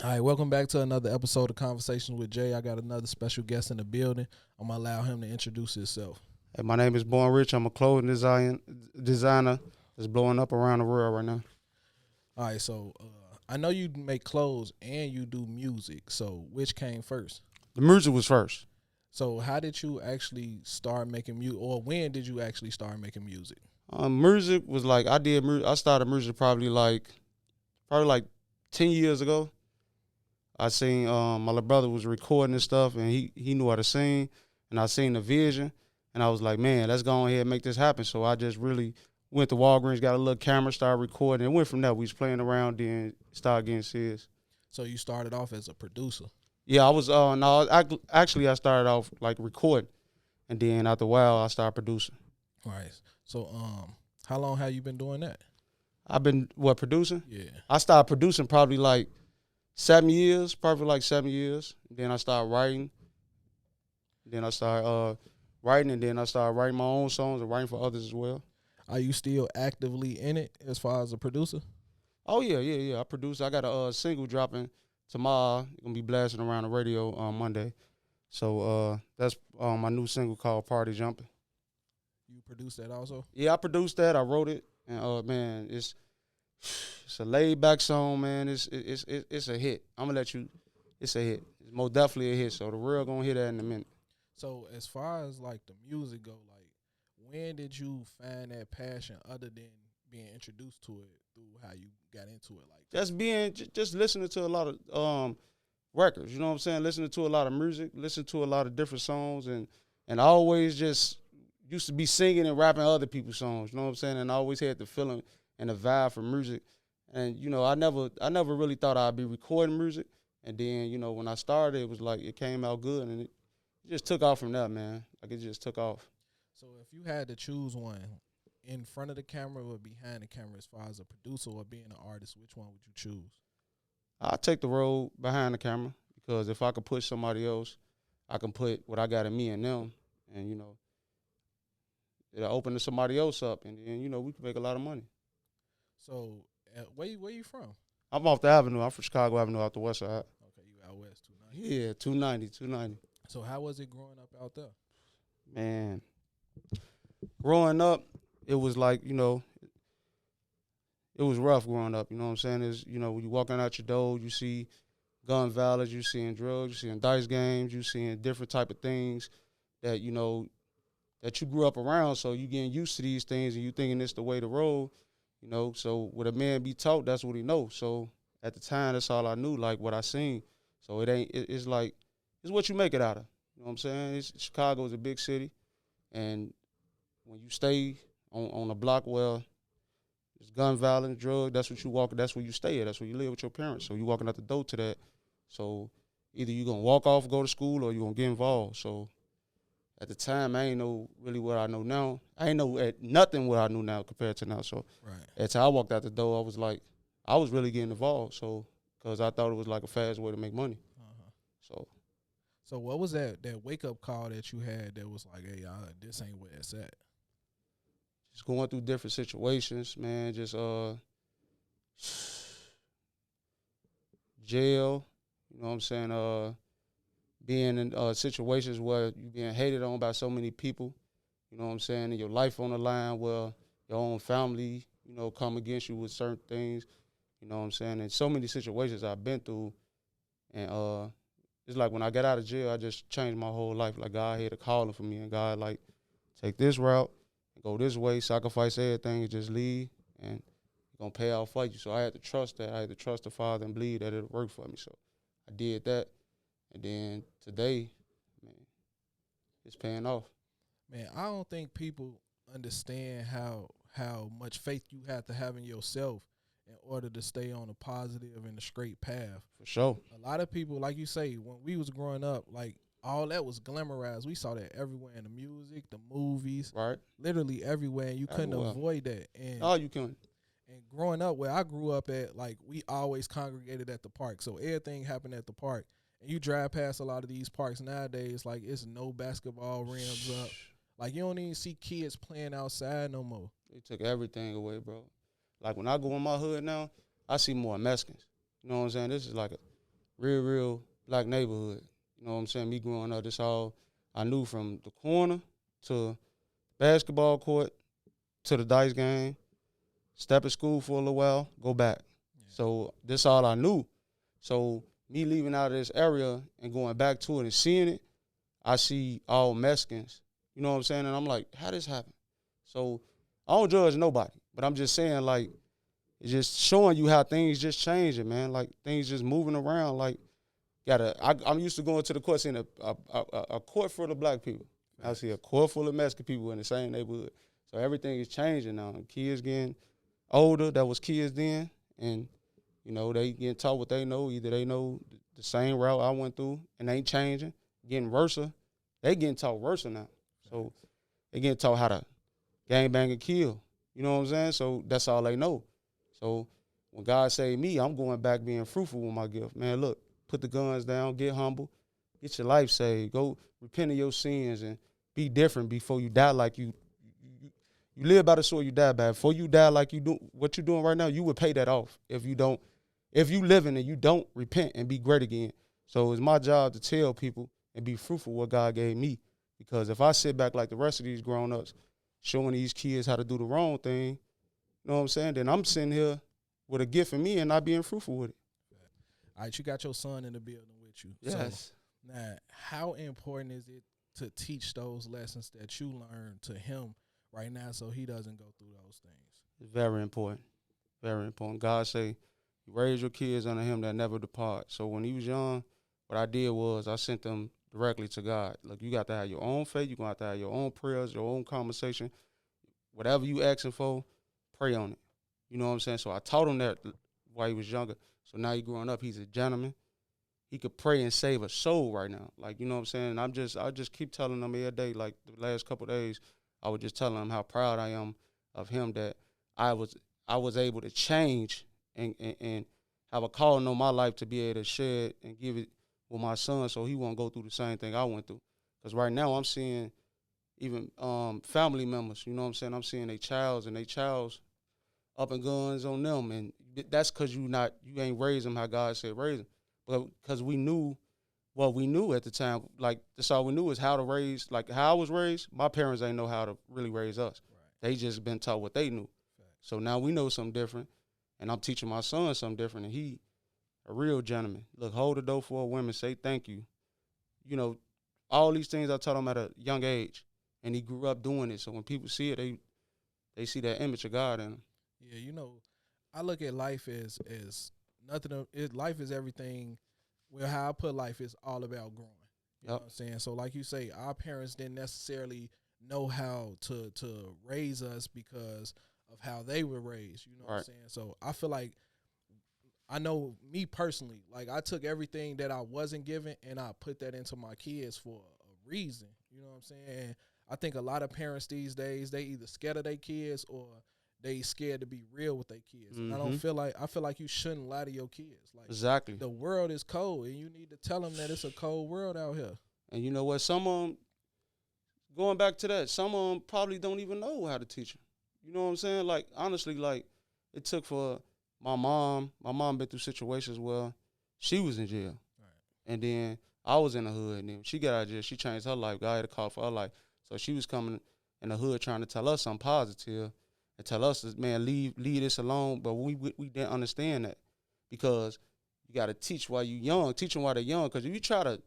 All right, welcome back to another episode of Conversations with Jay. I got another special guest in the building. I'm gonna allow him to introduce himself. Hey, my name is BornRich. I'm a clothing designer that's blowing up around the world right now. All right, so I know you make clothes and you do music. So which came first? The music was first. So how did you actually start making music, or when did you actually start making music? Music was like I started music probably like 10 years ago. I seen my little brother was recording and stuff, and he knew how to sing, and I seen the vision, and I was like, man, let's go ahead and make this happen. So I just really went to Walgreens, got a little camera, started recording, and went from there. We was playing around, then started getting serious. So you started off as a producer. Yeah, I was no, actually I started off like recording, and then after a while I started producing. All right. So how long have you been doing that? I've been producing. Yeah. I started producing probably like 7 years, probably like 7 years. Then I started writing. Then I started writing, and then I started writing my own songs and writing for others as well. Are you still actively in it as far as a producer? Oh yeah. I produce. I got a single dropping tomorrow. It's gonna be blasting around the radio on Monday. So that's my new single called "Party Jumping." You produced that also? Yeah, I produced that. I wrote it, and man, it's a laid back song, man. It's a hit. I'm gonna let you. It's a hit. It's most definitely a hit. So the world gonna hear that in a minute. So as far as like the music go, like when did you find that passion other than being introduced to it through how you got into it? Like Just listening to a lot of records. You know what I'm saying? Listening to a lot of music, listening to a lot of different songs, and I always just used to be singing and rapping other people's songs. You know what I'm saying? And I always had the feeling and the vibe for music. And I never really thought I'd be recording music. And then when I started, it was like it came out good, and it just took off from that, man. Like it just took off. so if you had to choose one in front of the camera or behind the camera as far as a producer or being an artist, which one would you choose? I take the road behind the camera because if I could push somebody else, I can put what I got in me and them, and it'll open to somebody else up, and then we can make a lot of money. So where you from? I'm off the avenue. I'm from Chicago Avenue, out the west side. Okay, you out west 290. Yeah, 290. So how was it growing up out there? Man, growing up, it was like it was rough growing up. You know what I'm saying? Is when you walking out your door, you see gun violence, you seeing drugs, you seeing dice games, you seeing different type of things that that you grew up around. So you getting used to these things, and you thinking it's the way to roll. So what a man be taught, that's what he knows. So at the time, that's all I knew, like what I seen. So it's like, it's what you make it out of. You know what I'm saying? Chicago is a big city, and when you stay on a block where it's gun violence, drug, that's where you stay at. That's where you live with your parents. So you walking out the door to that. So either you gonna walk off, go to school, or you gonna get involved. So at the time, I ain't know really what I know now. I ain't know nothing what I knew now compared to now. So Right. at the time I walked out the door, I was like, I was really getting involved. So because I thought it was like a fast way to make money. Uh-huh. So So what was that wake up call that you had that was like, hey, this ain't where it's at? just going through different situations, man. Just jail. You know what I'm saying? Being in situations where you're being hated on by so many people. You know what I'm saying? And your life on the line where your own family, come against you with certain things. You know what I'm saying? And so many situations I've been through. And it's like when I got out of jail, I just changed my whole life. Like God had a calling for me, and God like, take this route, and go this way, sacrifice everything, and just leave, and it's gonna pay off for you. So I had to trust that. I had to trust the Father and believe that it'll work for me. So I did that, and then today, man, it's paying off. Man, I don't think people understand how much faith you have to have in yourself in order to stay on a positive and a straight path. For sure. A lot of people, like you say, when we was growing up, like all that was glamorized. We saw that everywhere in the music, the movies, Right? literally everywhere, and you couldn't Everywhere. avoid that. And Oh, you can. and growing up where I grew up at, like we always congregated at the park, so everything happened at the park. And you drive past a lot of these parks nowadays, like it's no basketball rims up. Like you don't even see kids playing outside no more. They took everything away, bro. Like when I go in my hood now, I see more Mexicans. You know what I'm saying? This is like real black neighborhood. You know what I'm saying? Me growing up, this all I knew from the corner to basketball court to the dice game, step at school for a little while, go back. Yeah. So this all I knew. So me leaving out of this area and going back to it and seeing it, I see all Mexicans. You know what I'm saying? And I'm like, how this happen? So I don't judge nobody, but I'm just saying, like, it's just showing you how things just changing, man. Like, things just moving around. Like, I'm used to going to the court, seeing a court full of black people. I see a court full of Mexican people in the same neighborhood. So everything is changing now. Kids getting older, that was kids then, and, you know, they getting taught what they know. Either they know the same route I went through and they ain't changing, getting worse. They getting taught worse now. So they getting taught how to gang bang and kill. You know what I'm saying? So that's all they know. So when God saved me, I'm going back being fruitful with my gift. Man, look, put the guns down, get humble, get your life saved, go repent of your sins and be different before you die. Like you live by the sword, you die by it. Before you die like you do what you're doing right now, you would pay that off if you living and you don't repent and be great again. So it's my job to tell people and be fruitful what God gave me. Because if I sit back like the rest of these grown-ups showing these kids how to do the wrong thing, you know what I'm saying, then I'm sitting here with a gift in me and not being fruitful with it. All right, you got your son in the building with you. Yes. So, now, how important is it to teach those lessons that you learned to him right now so he doesn't go through those things? It's very important. Very important. God say, raise your kids under him that never depart. So when he was young, what I did was I sent them directly to God. Look, you got to have your own faith. You're going to have to have your own prayers, your own conversation. Whatever you asking for, pray on it. You know what I'm saying? So I taught him that while he was younger. So now he growing up, he's a gentleman. He could pray and save a soul right now. Like, you know what I'm saying? And I just keep telling him every day, like the last couple of days, I was just telling him how proud I am of him that I was able to change and have a calling on my life to be able to share it and give it with my son so he won't go through the same thing I went through. Because right now I'm seeing even family members, you know what I'm saying? I'm seeing their childs up in guns on them. And that's because you ain't raised them how God said raise them. But because we knew what we knew at the time, like that's all we knew is how to raise, like how I was raised. My parents ain't know how to really raise us. Right. They just been taught what they knew. Right. So now we know something different, and I'm teaching my son something different, and he a real gentleman. Look, hold the door for a woman, say thank you. You know, all these things I taught him at a young age, and he grew up doing it. So when people see it, they see that image of God in him. Yeah, you know, I look at life as nothing. Life is everything. Well, how I put life is all about growing. You know what I'm saying? So like you say, our parents didn't necessarily know how to raise us because of how they were raised. You know what I'm saying? So I feel like I know me personally, like I took everything that I wasn't given and I put that into my kids for a reason. You know what I'm saying? And I think a lot of parents these days, they either scared of their kids or they scared to be real with their kids. Mm-hmm. And I feel like you shouldn't lie to your kids. Like exactly. The world is cold and you need to tell them that it's a cold world out here. And you know what? Some of them, going back to that, some of them probably don't even know how to teach them. You know what I'm saying? Like, honestly, like, it took for my mom been through situations where she was in jail. Right. And then I was in the hood. And then she got out of jail. She changed her life. God had a call for her life. So she was coming in the hood trying to tell us something positive and tell us, man, leave this alone. But we didn't understand that because you got to teach while you're young. Teach them while they're young. Because if you try to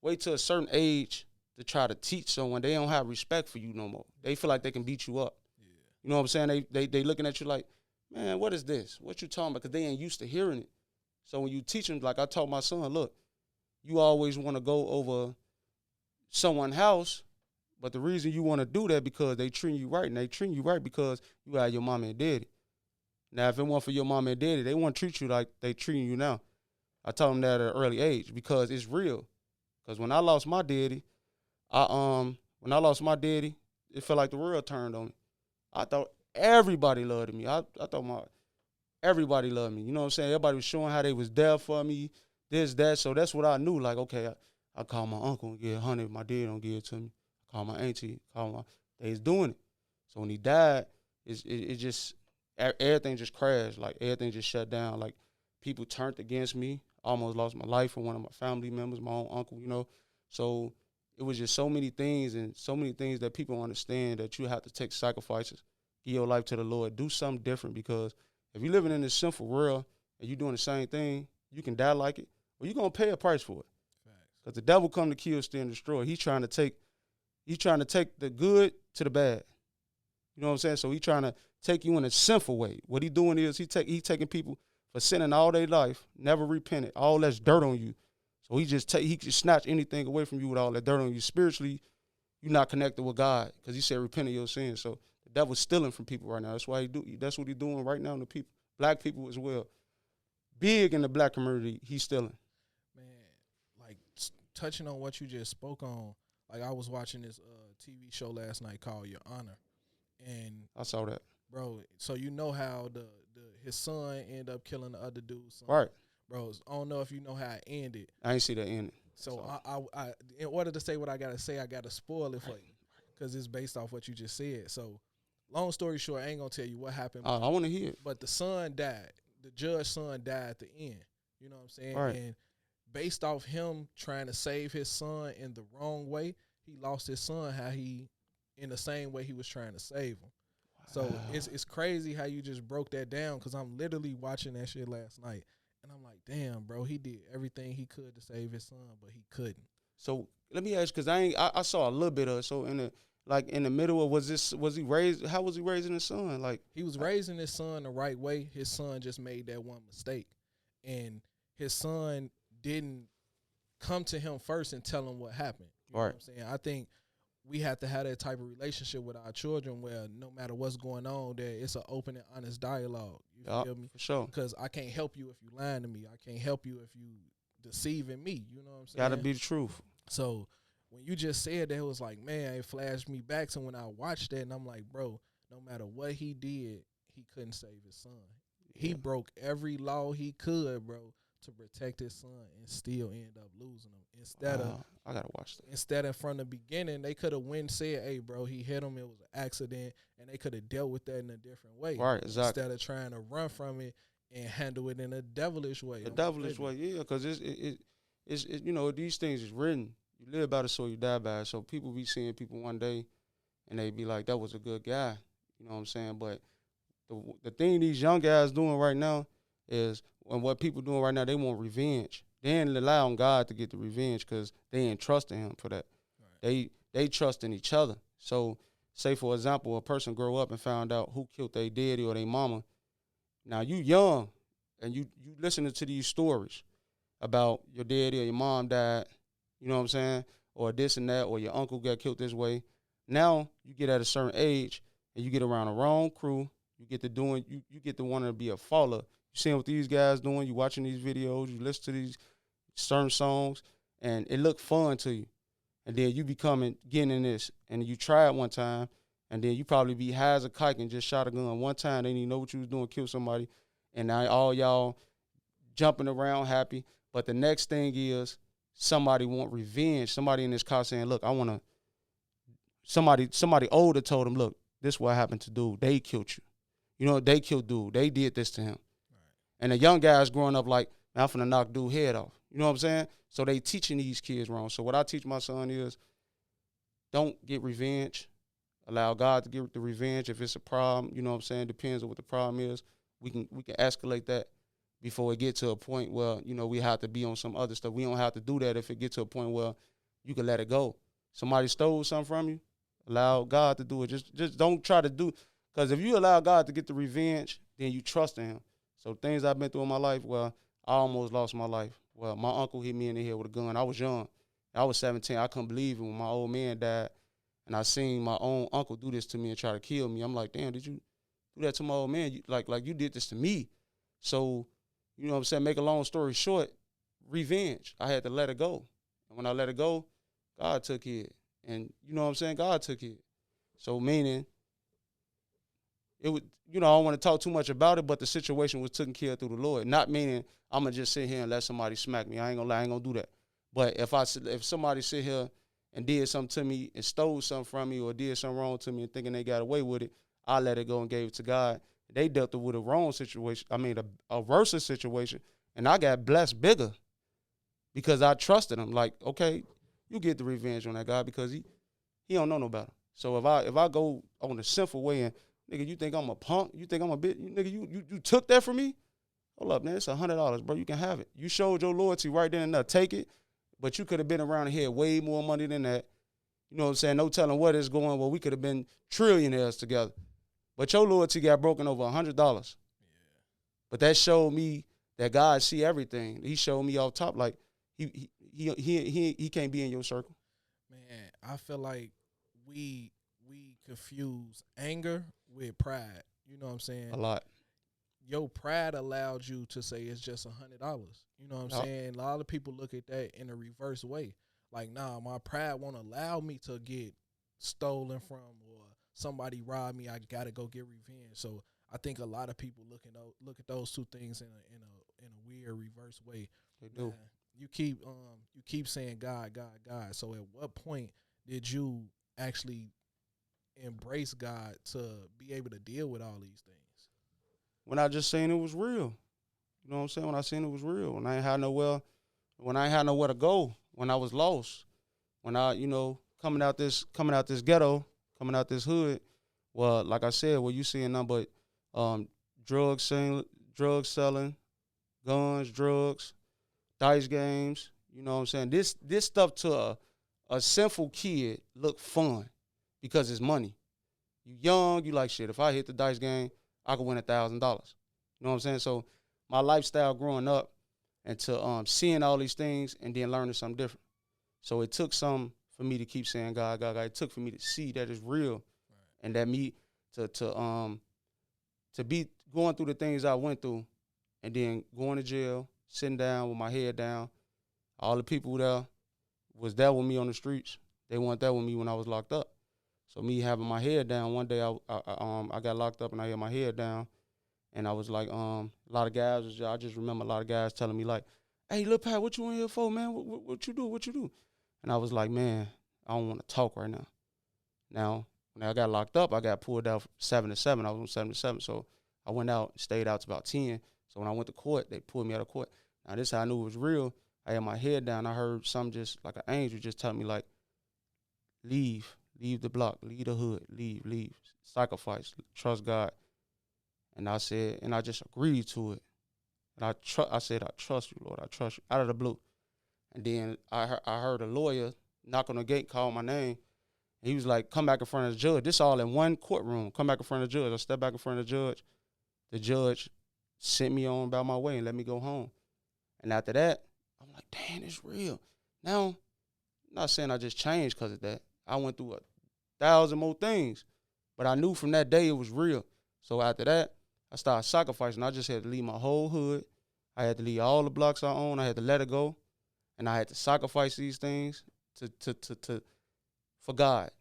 wait till a certain age to try to teach someone, they don't have respect for you no more. They feel like they can beat you up. Yeah. You know what I'm saying? They looking at you like, man, what is this? What you talking about? Because they ain't used to hearing it. So when you teach them, like I told my son, look, you always want to go over someone's house, but the reason you want to do that because they treat you right, and they treat you right because you got your mama and daddy. Now, if it weren't for your mama and daddy, they won't treat you like they treating you now. I told them that at an early age because it's real. Because when I lost my daddy, it felt like the world turned on me. I thought everybody loved me. I thought everybody loved me. You know what I'm saying? Everybody was showing how they was there for me, this, that. So that's what I knew. Like, okay, I call my uncle and get $100 if my dad don't give it to me. I call my auntie, they was doing it. So when he died, it just, everything just crashed. Like, everything just shut down. Like, people turned against me. I almost lost my life for one of my family members, my own uncle, you know. So it was just so many things and so many things that people understand that you have to take sacrifices, give your life to the Lord, do something different, because if you're living in this sinful world and you're doing the same thing, you can die like it, or you're going to pay a price for it. Because the devil come to kill, steal, and destroy. He's trying to take the good to the bad. You know what I'm saying? So he's trying to take you in a sinful way. What he doing is he taking people for sinning all their life, never repented, all that's dirt on you. So he can snatch anything away from you with all that dirt on you. Spiritually, you're not connected with God, because he said repent of your sins. So the devil's stealing from people right now. That's why that's what he's doing right now to people, black people as well. Big in the black community, he's stealing. Man, like touching on what you just spoke on, like I was watching this TV show last night called Your Honor, and I saw that, bro. So you know how his son ended up killing the other dude's son, right? Bro, I don't know if you know how it ended. I ain't see that ending. So I in order to say what I gotta say, I gotta spoil it for you, because it's based off what you just said. So, long story short, I ain't gonna tell you what happened. I want to hear it. But the son died. The judge's son died at the end. You know what I'm saying? Right. And based off him trying to save his son in the wrong way, he lost his son in the same way he was trying to save him. So it's crazy how you just broke that down, because I'm literally watching that shit last night. And I'm like, damn, bro, he did everything he could to save his son, but he couldn't. So let me ask, because I saw a little bit of it. So in the middle of, how was he raising his son? Like, he was raising his son the right way. His son just made that one mistake. And his son didn't come to him first and tell him what happened. You know what I'm saying? I think we have to have that type of relationship with our children where no matter what's going on, there it's an open and honest dialogue. You feel me? For sure. Because I can't help you if you lying to me. I can't help you if you deceiving me. You know what I'm saying? Gotta be the truth. So when you just said that, it was like, man, it flashed me back to when I watched that, and I'm like, bro, no matter what he did, he couldn't save his son. Yeah. He broke every law he could, bro, to protect his son, and still end up losing him. I gotta watch that. Instead of from the beginning, they could have said, hey, bro, he hit him, it was an accident, and they could have dealt with that in a different way. Right, exactly. Instead of trying to run from it and handle it in a devilish way. A devilish way, yeah, because it's you know, these things is written. You live by the sword, you die by it. So people be seeing people one day, and they be like, that was a good guy. You know what I'm saying? But the thing these young guys doing right now is, and what people doing right now, they want revenge. They ain't rely on God to get the revenge, because they ain't trusting him for that. Right. They trust in each other. So say, for example, a person grow up and found out who killed their daddy or their mama. Now you young, and you listening to these stories about your daddy or your mom died, you know what I'm saying, or this and that, or your uncle got killed this way. Now you get at a certain age, and you get around the wrong crew. You get to doing, you get to wanting to be a follower. You seeing what these guys doing, you watching these videos, you listen to these certain songs, and it look fun to you. And then you getting in this, and you try it one time, and then you probably be high as a kite and just shot a gun one time. They didn't even know what you was doing, killed somebody, and now all y'all jumping around happy. But the next thing is somebody want revenge. Somebody in this car saying, look, I want to, somebody older told them, look, this is what happened to dude. They killed you. You know, they killed dude. They did this to him. Right. And the young guys growing up like, man, I'm finna knock dude head off. You know what I'm saying? So they teaching these kids wrong. So what I teach my son is, don't get revenge. Allow God to get the revenge. If it's a problem, you know what I'm saying, depends on what the problem is. We can escalate that before it get to a point where, you know, we have to be on some other stuff. We don't have to do that if it get to a point where you can let it go. Somebody stole something from you, allow God to do it. Just don't try to do, because if you allow God to get the revenge, then you trust in him. So things I've been through in my life, well, I almost lost my life. Well, my uncle hit me in the head with a gun. I was young. I was 17. I couldn't believe it when my old man died, and I seen my own uncle do this to me and try to kill me. I'm like, damn, did you do that to my old man? Like you did this to me. So, you know what I'm saying, make a long story short, revenge. I had to let it go. And when I let it go, God took it. And you know what I'm saying, God took it. So meaning, it would, you know, I don't want to talk too much about it, but the situation was taken care of through the Lord. Not meaning I'm going to just sit here and let somebody smack me. I ain't going to lie, I ain't going to do that. But if somebody sit here and did something to me and stole something from me or did something wrong to me and thinking they got away with it, I let it go and gave it to God. They dealt with a wrong situation, a worse situation, And I got blessed bigger because I trusted him. Like, okay, you get the revenge on that guy because he don't know no better. So if I go on a sinful way and nigga, you think I'm a punk? You think I'm a bit? Nigga, you took that from me? Hold up, man. It's $100, bro. You can have it. You showed your loyalty right then and there. Take it. But you could have been around here way more money than that. You know what I'm saying? No telling what is going. Well, we could have been trillionaires together. But your loyalty got broken over $100. Yeah. But that showed me that God see everything. He showed me off top like he can't be in your circle. Man, I feel like we confuse anger with pride. You know what I'm saying? A lot. Your pride allowed you to say it's just $100. You know what I'm saying? A lot of people look at that in a reverse way. Like, nah, my pride won't allow me to get stolen from or somebody robbed me. I gotta go get revenge. So I think a lot of people look at those two things in a weird reverse way. They do. You keep saying God, God, God. So at what point did you actually embrace God to be able to deal with all these things? When I just seen it was real. You know what I'm saying? When I seen it was real. When I ain't had nowhere to go, when I was lost, when I, coming out this ghetto, coming out this hood, well, like I said, you seeing nothing but drugs selling, guns, drugs, dice games. You know what I'm saying? This stuff to a sinful kid look fun because it's money. You young, you like shit. If I hit the dice game, I could win $1,000. You know what I'm saying? So my lifestyle growing up and to seeing all these things and then learning something different. So it took some for me to keep saying God, God, God. It took for me to see that it's real, right. And that me to be going through the things I went through, and then going to jail, sitting down with my head down. All the people there was there with me on the streets. They weren't there with me when I was locked up. So me having my head down, one day I got locked up and I had my head down, and I was like, a lot of guys I just remember a lot of guys telling me like, "Hey, Lil Pat, what you in here for, man? What you do? What you do?" And I was like, man, I don't want to talk right now. Now, when I got locked up, I got pulled out 7 to 7. I was on 7 to 7, so I went out, stayed out to about 10. So when I went to court, they pulled me out of court. Now this is how I knew it was real. I had my head down. I heard something just like an angel just telling me like, leave the block, leave the hood, leave, sacrifice, trust God. And I said, and I just agreed to it. And I said, I trust you, Lord, I trust you, out of the blue. And then I heard a lawyer knock on the gate, call my name. And he was like, come back in front of the judge. This all in one courtroom. Come back in front of the judge. I stepped back in front of the judge. The judge sent me on about my way and let me go home. And after that, I'm like, damn, it's real. Now, I'm not saying I just changed because of that. I went through 1,000 more things. But I knew from that day it was real. So after that, I started sacrificing. I just had to leave my whole hood. I had to leave all the blocks I own. I had to let it go. And I had to sacrifice these things for God.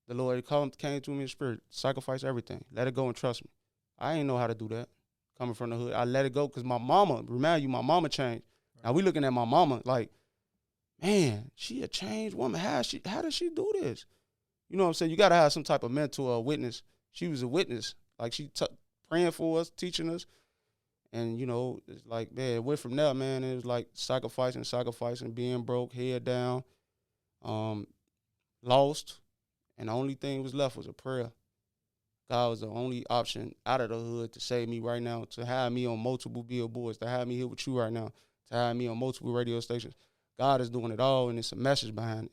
The Lord came to me in spirit. Sacrifice everything. Let it go and trust me. I didn't know how to do that. Coming from the hood, I let it go because my mama, remind you, my mama changed. Right. Now we looking at my mama like, man, she a changed woman. How does she do this? You know what I'm saying? You got to have some type of mentor or witness. She was a witness. Like she praying for us, teaching us. And, it's like, man, it went from there, man. It was like sacrificing, being broke, head down, lost. And the only thing was left was a prayer. God was the only option out of the hood to save me right now, to have me on multiple billboards, to have me here with you right now, to have me on multiple radio stations. God is doing it all, and it's a message behind it.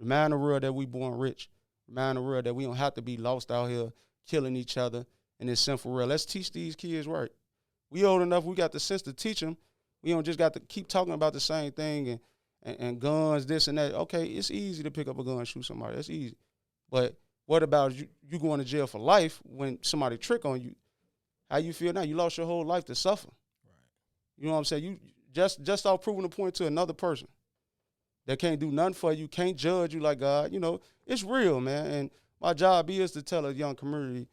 Remind the world that we born rich. Remind the world that we don't have to be lost out here killing each other in this sinful world. Let's teach these kids right. We old enough, we got the sense to teach them. We don't just got to keep talking about the same thing and guns, this and that. Okay, it's easy to pick up a gun and shoot somebody. That's easy. But what about you going to jail for life when somebody trick on you? How you feel now? You lost your whole life to suffer. Right. You know what I'm saying? You just off proving a point to another person that can't do nothing for you, can't judge you like God. It's real, man. And my job is to tell a young community,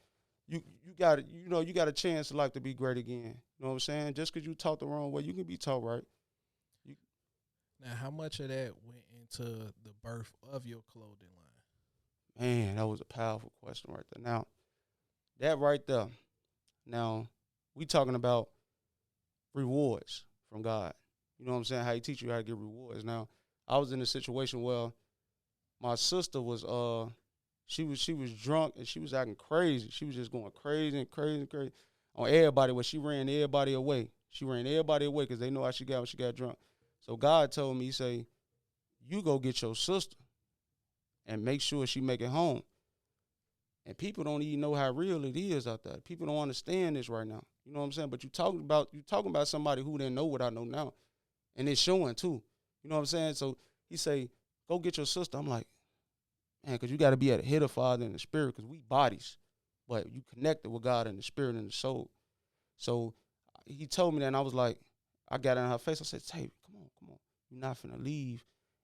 you got a chance in life to be great again. You know what I'm saying? Just because you taught the wrong way, you can be taught right. Now, how much of that went into the birth of your clothing line? Man, that was a powerful question right there. Now, that right there. Now, we talking about rewards from God. You know what I'm saying? How he teach you how to get rewards. Now, I was in a situation where my sister was she was drunk and she was acting crazy. She was just going crazy and crazy and crazy on everybody. Where she ran everybody away. She ran everybody away because they know how she got when she got drunk. So God told me, he say, you go get your sister and make sure she make it home. And people don't even know how real it is out there. People don't understand this right now. You know what I'm saying? But you talking about somebody who didn't know what I know now. And it's showing too. You know what I'm saying? So he say, go get your sister. I'm like, man, because you got to be at a head of Father in the spirit, because we bodies. But you connected with God in the spirit and the soul. So he told me that, and I was like, I got in her face. I said, Tay, come on. You're not finna leave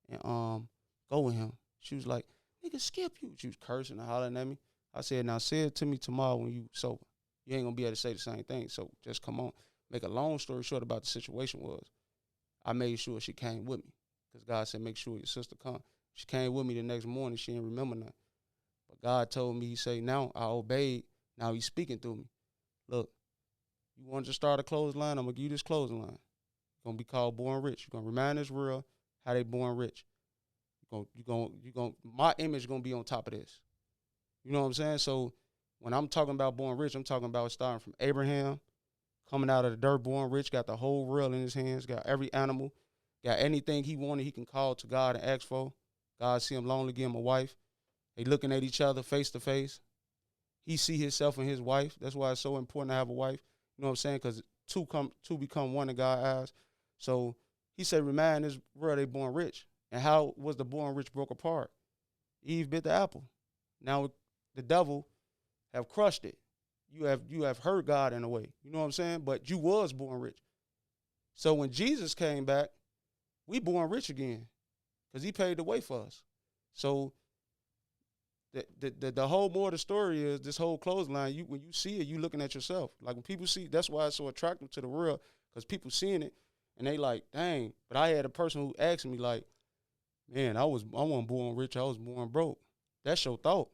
and go with him. She was like, nigga, skip you. She was cursing and hollering at me. I said, now say it to me tomorrow when you sober. You ain't going to be able to say the same thing. So just come on. Make a long story short about the situation was, I made sure she came with me, because God said, make sure your sister come. She came with me the next morning. She didn't remember nothing. But God told me, he said, now I obeyed. Now he's speaking through me. Look, you want to start a clothesline? I'm going to give you this clothesline. It's going to be called BornRich. You're going to remind Israel how they born rich. My image is going to be on top of this. You know what I'm saying? So when I'm talking about BornRich, I'm talking about starting from Abraham, coming out of the dirt, born rich, got the whole world in his hands, got every animal, got anything he wanted, he can call to God and ask for. God see him lonely, give him a wife. They looking at each other face to face. He see himself and his wife. That's why it's so important to have a wife. You know what I'm saying? Because two become one in God's eyes. So he said, remind this world they born rich. And how was the born rich broke apart? Eve bit the apple. Now the devil have crushed it. You have hurt God in a way. You know what I'm saying? But you was born rich. So when Jesus came back, we born rich again, because he paid the way for us. So the whole more of the story is this whole clothesline. When you see it, you looking at yourself. Like when people see, that's why it's so attractive to the world, because people seeing it and they like, dang. But I had a person who asked me like, man, I wasn't born rich. I was born broke. That's your thought.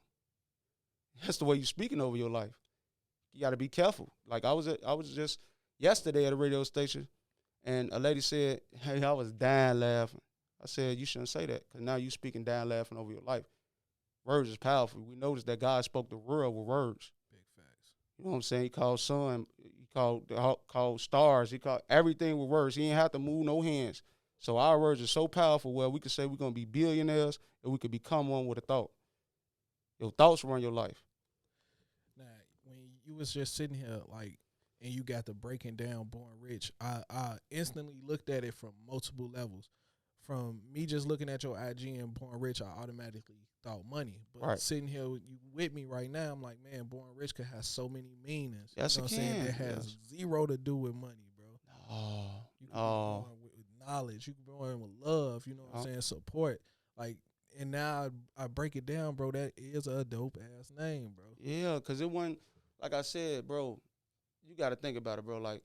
That's the way you speaking over your life. You got to be careful. Like I was just yesterday at a radio station, and a lady said, hey, I was dying laughing. I said, you shouldn't say that, because now you speaking dying laughing over your life. Words is powerful. We noticed that God spoke the world with words. Big facts. You know what I'm saying? He called sun, he called stars, he called everything with words. He ain't have to move no hands. So our words are so powerful where we could say we're going to be billionaires, and we could become one with a thought. Your thoughts run your life. Now, when you was just sitting here, like, and you got the breaking down BornRich, I instantly looked at it from multiple levels. From me just looking at your IG and BornRich, I automatically thought money. But right. Sitting here with me right now, I'm like, man, BornRich could have so many meanings. Yes, you know it what I'm saying? can. That has zero to do with money, bro. You can be born with knowledge. You can be born with love. You know what I'm saying? Support. Like, and now I break it down, bro. That is a dope ass name, bro. Yeah, because it wasn't, like I said, bro, you got to think about it, bro. Like,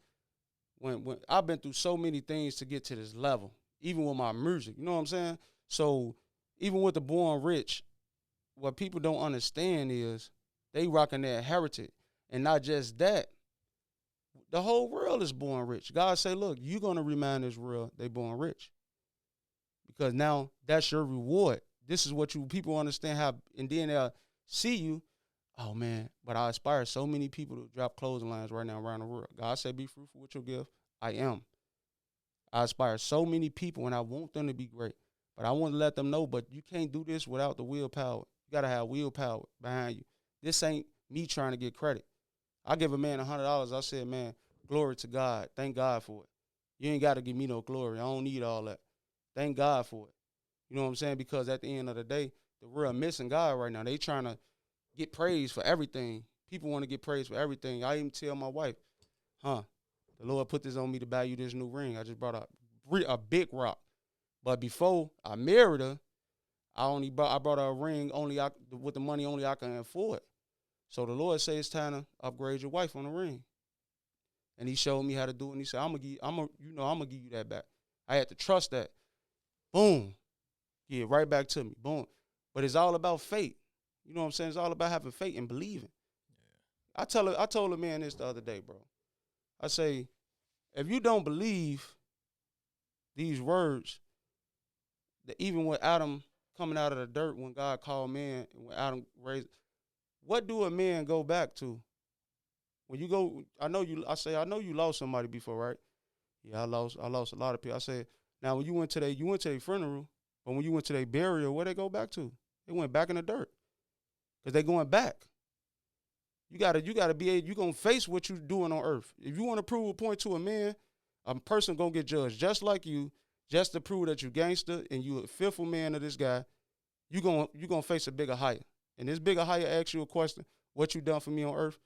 when I've been through so many things to get to this level, even with my music, you know what I'm saying? So even with the BornRich, what people don't understand is they rocking their heritage. And not just that, the whole world is born rich. God say, look, you're going to remind this world they born rich. Because now that's your reward. This is what you people understand how, and then they'll see you. Oh, man, but I inspire so many people to drop clotheslines right now around the world. God said, be fruitful with your gift. I am. I inspire so many people, and I want them to be great. But I want to let them know, but you can't do this without the willpower. You got to have willpower behind you. This ain't me trying to get credit. I give a man $100. I said, man, glory to God. Thank God for it. You ain't got to give me no glory. I don't need all that. Thank God for it. You know what I'm saying? Because at the end of the day, the world missing God right now. They trying to get praise for everything. People want to get praise for everything. I even tell my wife, the Lord put this on me to buy you this new ring. I just brought a big rock. But before I married her, I brought her a ring with the money only I can afford. So the Lord said it's time to upgrade your wife on the ring. And he showed me how to do it. And he said, I'm gonna give you that back. I had to trust that. Boom. Yeah, right back to me. Boom. But it's all about faith. You know what I'm saying? It's all about having faith and believing. Yeah. I told a man this the other day, bro. I say, if you don't believe these words, that even with Adam coming out of the dirt, when God called man, and when Adam raised, what do a man go back to? When you go, I know you lost somebody before, right? Yeah, I lost a lot of people. I said, now when you went to their funeral, but when you went to their burial, where they go back to? They went back in the dirt. Because they going back. You gotta be able, you gonna face what you doing on earth. If you want to prove a point to a man, a person gonna get judged just like you, just to prove that you gangster and you a fearful man of this guy. You gonna face a bigger higher. And this bigger higher asks you a question: what you done for me on earth?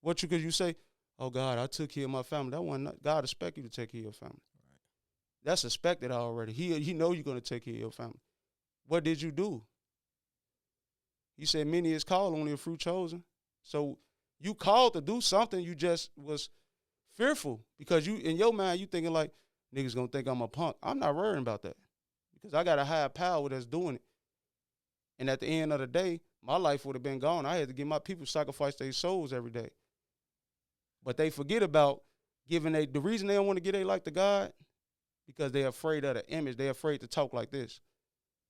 Cause you say, oh God, I took care of my family. That one, God expect you to take care of your family. Right. That's expected already. He know you're gonna take care of your family. What did you do? He said, many is called, only a few chosen. So you called to do something, you just was fearful because you, in your mind, you thinking like, niggas gonna think I'm a punk. I'm not worrying about that because I got a higher power that's doing it. And at the end of the day, my life would have been gone. I had to get my people sacrifice their souls every day. But they forget about giving the reason they don't want to get their life to God, because they're afraid of the image. They're afraid to talk like this.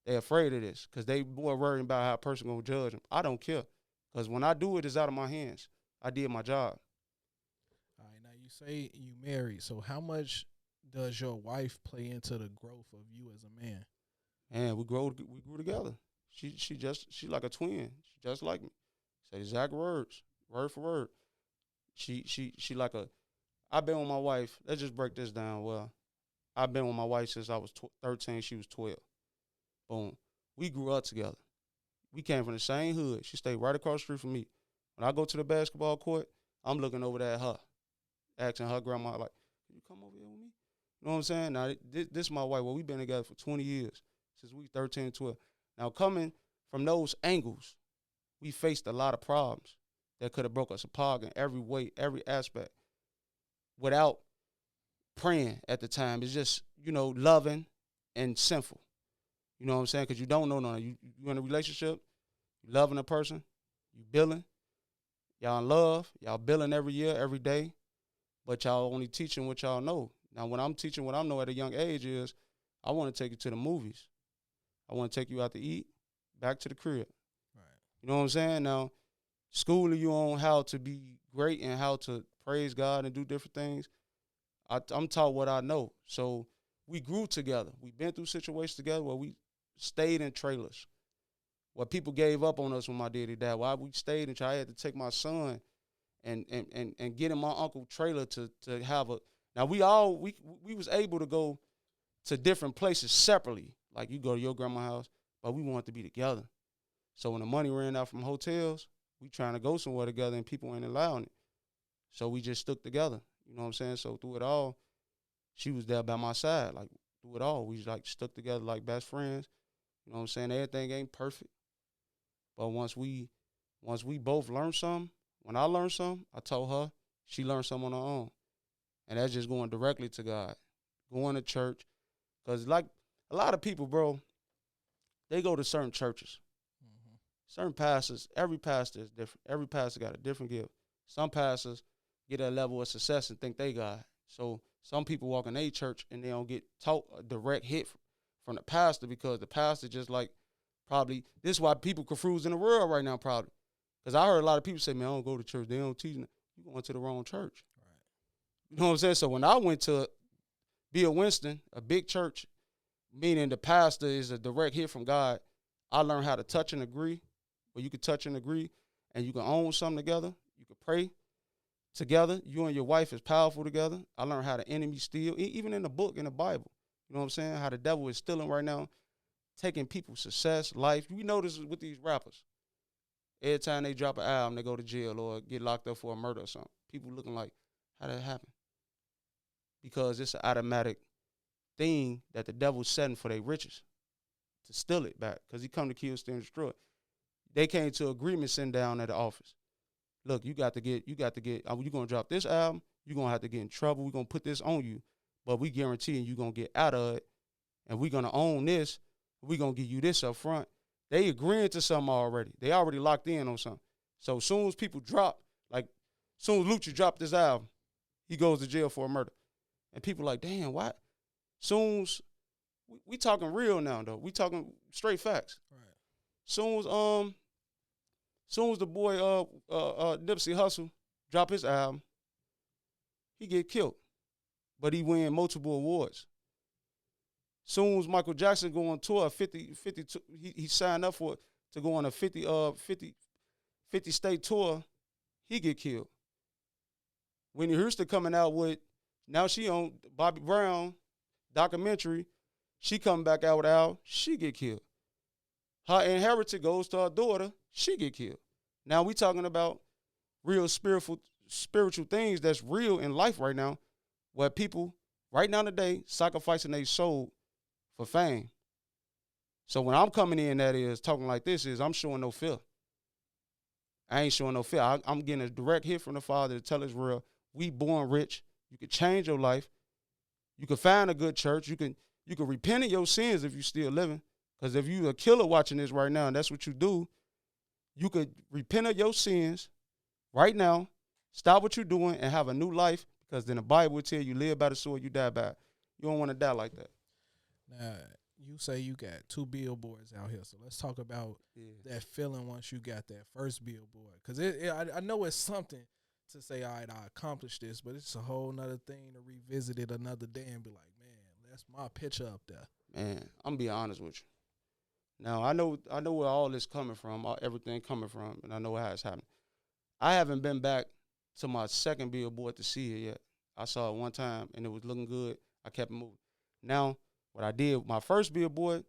They're afraid of this because they more worried about how a person going to judge them. I don't care because when I do it, it's out of my hands. I did my job. All right, now you say you married. So how much does your wife play into the growth of you as a man? And we grew together. She like a twin. She just like me. Say exact words, word for word. She like a. I've been with my wife. Let's just break this down. Well, I've been with my wife since I was 13. She was 12. Boom. We grew up together. We came from the same hood. She stayed right across the street from me. When I go to the basketball court, I'm looking over there at her, asking her grandma, like, can you come over here with me? You know what I'm saying? Now, this is my wife. Well, we've been together for 20 years, since we 13 and 12. Now, coming from those angles, we faced a lot of problems that could have broke us apart in every way, every aspect, without praying at the time. It's just, loving and sinful. You know what I'm saying? Because you don't know nothing. You in a relationship, you loving a person, you billing, y'all in love, y'all billing every year, every day, but y'all only teaching what y'all know. Now, when I'm teaching what I know at a young age is, I want to take you to the movies. I want to take you out to eat, back to the crib. Right. You know what I'm saying? Now, schooling you on how to be great and how to praise God and do different things, I'm taught what I know. So we grew together. We've been through situations together where we stayed in trailers, where people gave up on us when my daddy died. Why we stayed in trailers. I had to take my son and get in my uncle's trailer to have a. Now we was able to go to different places separately. Like you go to your grandma's house, but we wanted to be together. So when the money ran out from hotels, we trying to go somewhere together and people ain't allowing it. So we just stuck together. You know what I'm saying? So through it all, she was there by my side. Like through it all, we like stuck together like best friends. You know what I'm saying? Everything ain't perfect. But once we both learned something, when I learned something, I told her, she learned something on her own. And that's just going directly to God, going to church. Because like a lot of people, bro, they go to certain churches. Mm-hmm. Certain pastors, every pastor is different. Every pastor got a different gift. Some pastors get a level of success and think they God. So some people walk in a church and they don't get taught a direct hit from the pastor because the pastor just like probably, this is why people confused in the world right now probably. Because I heard a lot of people say, man, I don't go to church. They don't teach. You going to the wrong church. Right. You know what I'm saying? So when I went to Bill Winston, a big church, meaning the pastor is a direct hit from God, I learned how to touch and agree, where you can touch and agree and you can own something together. You can pray together. You and your wife is powerful together. I learned how the enemy steal, even in the book, in the Bible. You know what I'm saying? How the devil is stealing right now, taking people's success, life. You notice with these rappers. Every time they drop an album, they go to jail or get locked up for a murder or something. People looking like, how did that happen? Because it's an automatic thing that the devil's setting for their riches to steal it back because he come to kill, steal, and destroy. They came to agreement sitting down at the office. Look, you're going to drop this album, you're going to have to get in trouble. We're going to put this on you, but we guaranteeing you're going to get out of it, and we're going to own this. We're going to give you this up front. They agreeing to something already. They already locked in on something. So as soon as people drop, like soon as Lucci dropped this album, he goes to jail for a murder. And people like, damn, why? Soon as we talking real now though. We talking straight facts. Right. Soon as the boy Nipsey Hussle drop his album, he get killed. But he win multiple awards. Soon as Michael Jackson go on tour, 50 he signed up for it to go on a 50 state tour, he get killed. Whitney Houston coming out with, now she on Bobby Brown documentary, she coming back out with Al, she get killed. Her inheritance goes to her daughter, she get killed. Now we talking about real spiritual things that's real in life right now, where people right now today sacrificing their soul for fame. So when I'm coming in, that is talking like this, is I'm showing no fear. I ain't showing no fear. I'm getting a direct hit from the Father to tell us real. We born rich. You can change your life. You can find a good church. You can repent of your sins if you still living. Because if you a killer watching this right now, and that's what you do, you could repent of your sins right now, stop what you're doing, and have a new life. Because then the Bible will tell you, live by the sword, you die by it. You don't want to die like that. Now, you say you got 2 billboards out here, so let's talk about that feeling once you got that first billboard. Because I know it's something to say, all right, I accomplished this, but it's a whole nother thing to revisit it another day and be like, man, that's my picture up there. Man, I'm be honest with you. Now, I know where all this coming from, everything coming from, and I know how it's happening. I haven't been back to my second billboard to see it yet. I saw it one time, and it was looking good. I kept it moving. Now, what I did, my first billboard,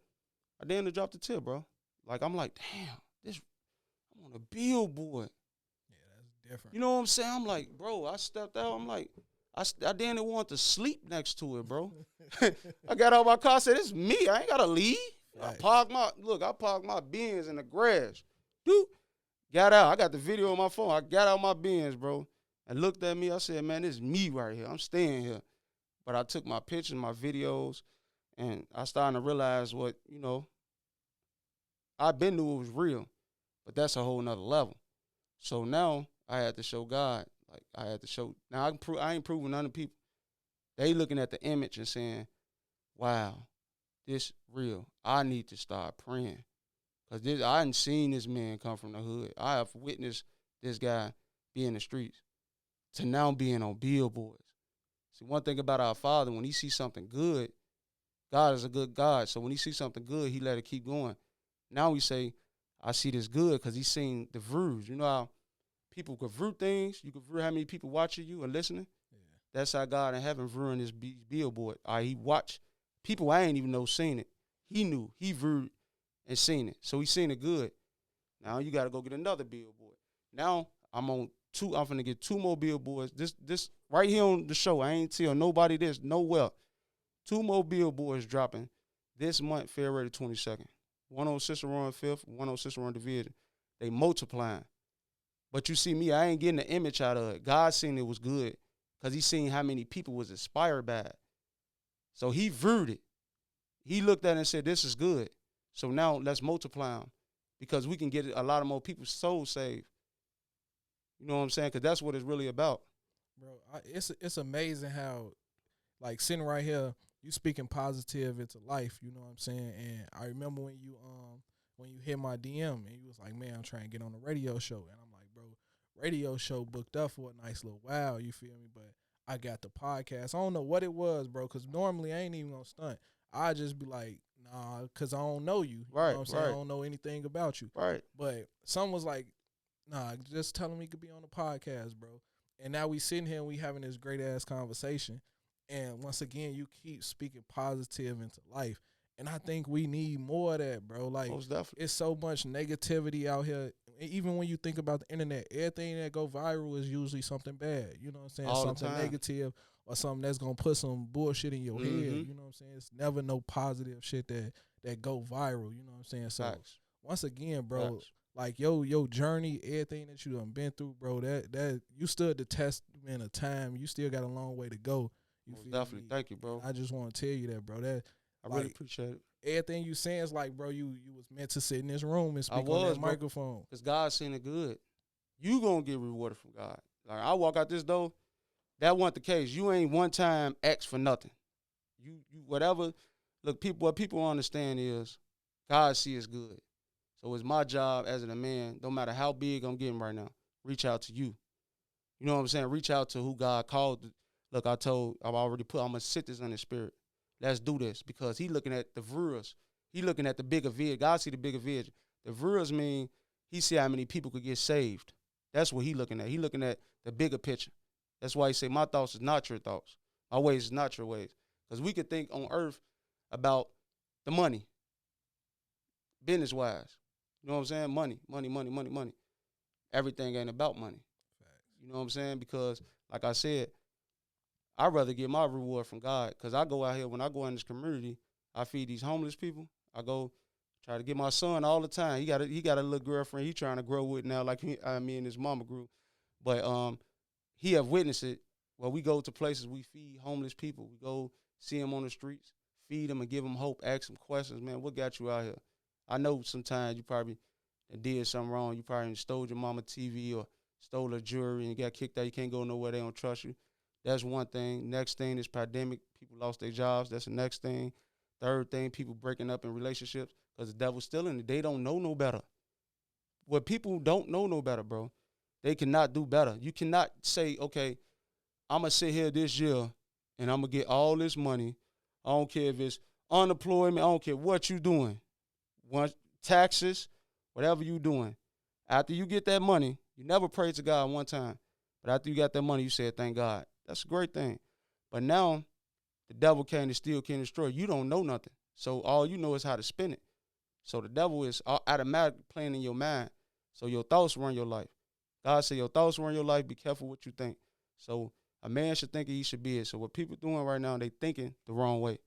I didn't drop the tip, bro. Like, I'm like, damn, I'm on a billboard. Yeah, that's different. You know what I'm saying? I'm like, bro, I stepped out. I'm like, I didn't want to sleep next to it, bro. I got out my car, I said, it's me. I ain't got to leave. Right. I parked my Benz in the garage. Dude, got out. I got the video on my phone. I got out my Benz, bro, and looked at me. I said, man, this is me right here. I'm staying here. But I took my pictures, my videos, and I started to realize what, I been knew it was real, but that's a whole nother level. So now I had to show God. Like, I had to show. Now, I ain't proving none of the people. They looking at the image and saying, wow, this real. I need to start praying. Because I hadn't seen this man come from the hood. I have witnessed this guy be in the streets to now being on billboards. See, one thing about our Father, when he sees something good, God is a good God. So when he sees something good, he let it keep going. Now we say, I see this good because he's seen the views. You know how people could view things? You could view how many people watching you and listening? Yeah. That's how God in heaven viewing this billboard. He watched people I ain't even know seen it. He knew. He viewed and seen it. So he seen it good. Now you got to go get another billboard. Now I'm on 2. I'm finna get 2 more billboards. This right here on the show. I ain't tell nobody this, nowhere. 2 more billboards dropping this month, February 22nd. One on Cicero and 5th, one on Cicero and Division. They multiplying. But you see me, I ain't getting the image out of it. God seen it was good because he seen how many people was inspired by it. So he viewed it. He looked at it and said, this is good. So now let's multiply them because we can get a lot of more people's souls saved. You know what I'm saying? Because that's what it's really about. Bro, it's amazing how, like, sitting right here, you speaking positive into life, you know what I'm saying? And I remember when you hit my DM and you was like, man, I'm trying to get on the radio show. And I'm like, bro, radio show booked up for a nice little while, you feel me? But I got the podcast. I don't know what it was, bro, because normally I ain't even going to stunt. I just be like, nah, because I don't know you. Right, you know what I'm saying? right. I don't know anything about you. Right. But someone was like, nah, just tell him he could be on the podcast, bro. And now we sitting here and we having this great-ass conversation. And once again, you keep speaking positive into life. And I think we need more of that, bro. Like, most definitely. It's so much negativity out here. Even when you think about the internet, everything that go viral is usually something bad. You know what I'm saying? All something negative or something that's going to put some bullshit in your head. You know what I'm saying? It's never no positive shit that go viral. You know what I'm saying? So, Facts. Once again, bro, Facts. like your journey, everything that you done been through, bro, that you stood the test in a time. You still got a long way to go. You most feel definitely. me? Thank you, bro. I just want to tell you that, bro. That I really appreciate it. Everything you saying is like, bro, you was meant to sit in this room and speak on that microphone. Because God seen it good. You going to get rewarded from God. Like, I walk out this door, that wasn't the case. You ain't one time asked for nothing. You whatever. Look, what people understand is God sees good. So it's my job as a man, no matter how big I'm getting right now, reach out to you. You know what I'm saying? Reach out to who God called. Look, I'm going to sit this in his spirit. Let's do this because he looking at the viewers. He looking at the bigger vision. God see the bigger vision. The viewers mean he see how many people could get saved. That's what he looking at. He looking at the bigger picture. That's why he say my thoughts is not your thoughts. My ways is not your ways. Because we could think on earth about the money, business-wise. You know what I'm saying? Money. Everything ain't about money. You know what I'm saying? Because, like I said, I'd rather get my reward from God because I go out here, when I go in this community, I feed these homeless people. I go try to get my son all the time. He got a little girlfriend he trying to grow with now like me and his mama grew. But he have witnessed it. Well, we go to places, we feed homeless people. We go see them on the streets, feed them and give them hope, ask them questions. Man, what got you out here? I know sometimes you probably did something wrong. You probably stole your mama TV or stole her jewelry and you got kicked out. You can't go nowhere. They don't trust you. That's one thing. Next thing is pandemic. People lost their jobs. That's the next thing. Third thing, people breaking up in relationships because the devil's still in it. They don't know no better. What people don't know no better, bro, they cannot do better. You cannot say, okay, I'm going to sit here this year and I'm going to get all this money. I don't care if it's unemployment. I don't care what you doing. Taxes, whatever you doing. After you get that money, you never pray to God one time. But after you got that money, you said, thank God. That's a great thing. But now, the devil came to steal, can destroy. You don't know nothing. So all you know is how to spend it. So the devil is automatic playing in your mind. So your thoughts run your life. God said your thoughts run your life. Be careful what you think. So a man should think he should be it. So what people doing right now, they thinking the wrong way.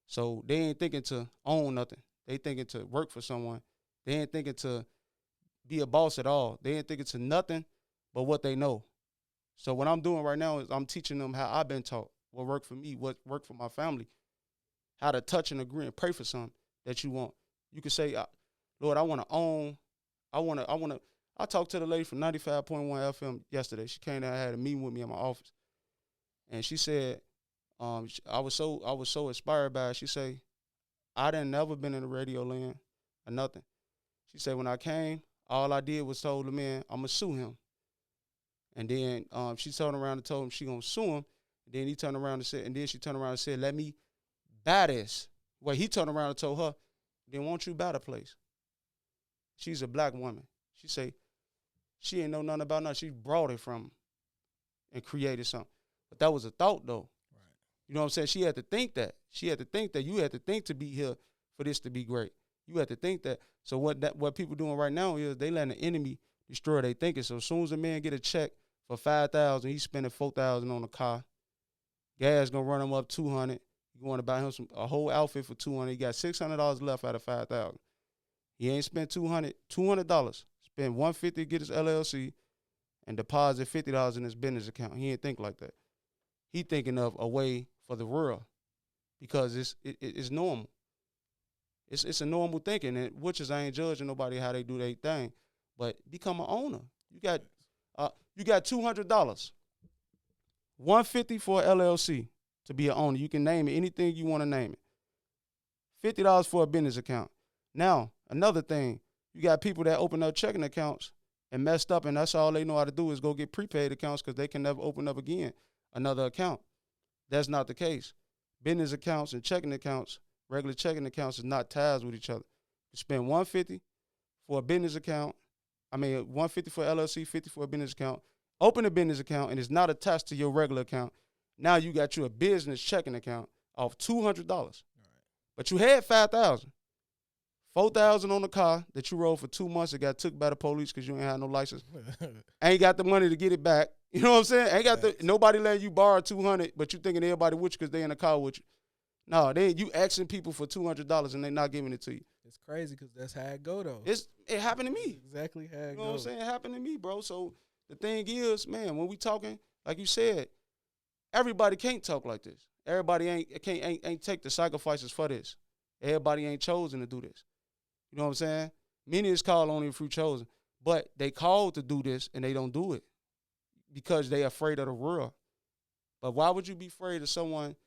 So they ain't thinking to own nothing. They thinking to work for someone. They ain't thinking to be a boss at all. They ain't thinking to nothing but what they know. So what I'm doing right now is I'm teaching them how I've been taught, what worked for me, what worked for my family, how to touch and agree and pray for something that you want. You can say, Lord, I want to own. I talked to the lady from 95.1 FM yesterday. She came down and had a meeting with me in my office. And she said, I was so inspired by it. She said, I done never been in the radio land or nothing. She said, when I came, all I did was told the man, I'm going to sue him. And then she turned around and told him she going to sue him. And then he turned around and said, let me buy this. Well, he turned around and told her, then won't you buy the place? She's a black woman. She say, she ain't know nothing about nothing. She brought it from him and created something. But that was a thought, though. Right. You know what I'm saying? She had to think that. You had to think to be here for this to be great. You had to think that. So what people doing right now is they letting the enemy destroy their thinking. So as soon as a man get a check for $5,000, he's spending $4,000 on a car. Gas gonna run him up $200. You going to buy him a whole outfit for $200. He got $600 left out of $5,000. He ain't spent $200. Spend $150 to get his LLC and deposit $50 in his business account. He ain't think like that. He thinking of a way for the world because it's normal. It's a normal thinking, and which I ain't judging nobody how they do their thing, but become an owner. You got $200, $150 for an LLC to be an owner. You can name it anything you want to name it. $50 for a business account. Now another thing, you got people that open up checking accounts and messed up, and that's all they know how to do is go get prepaid accounts because they can never open up again another account. That's not the case. Business accounts and checking accounts, regular checking accounts is not ties with each other. You spend $150 for a business account. $150 for LLC, $50 for a business account. Open a business account and it's not attached to your regular account. Now you got you a business checking account of $200. Right. But you had $5,000. $4,000 on the car that you rode for 2 months. It got took by the police because you ain't had no license. Ain't got the money to get it back. You know what I'm saying? Ain't got nobody letting you borrow $200, but you thinking everybody with you because they in the car with you. No, you asking people for $200 and they not giving it to you. It's crazy because that's how it go though. It happened to me. That's exactly how it go. You know what I'm saying? It happened to me, bro. So the thing is, man, when we talking, like you said, everybody can't talk like this. Everybody ain't take the sacrifices for this. Everybody ain't chosen to do this. You know what I'm saying? Many is called, only a few chosen. But they called to do this and they don't do it because they afraid of the world. But why would you be afraid of someone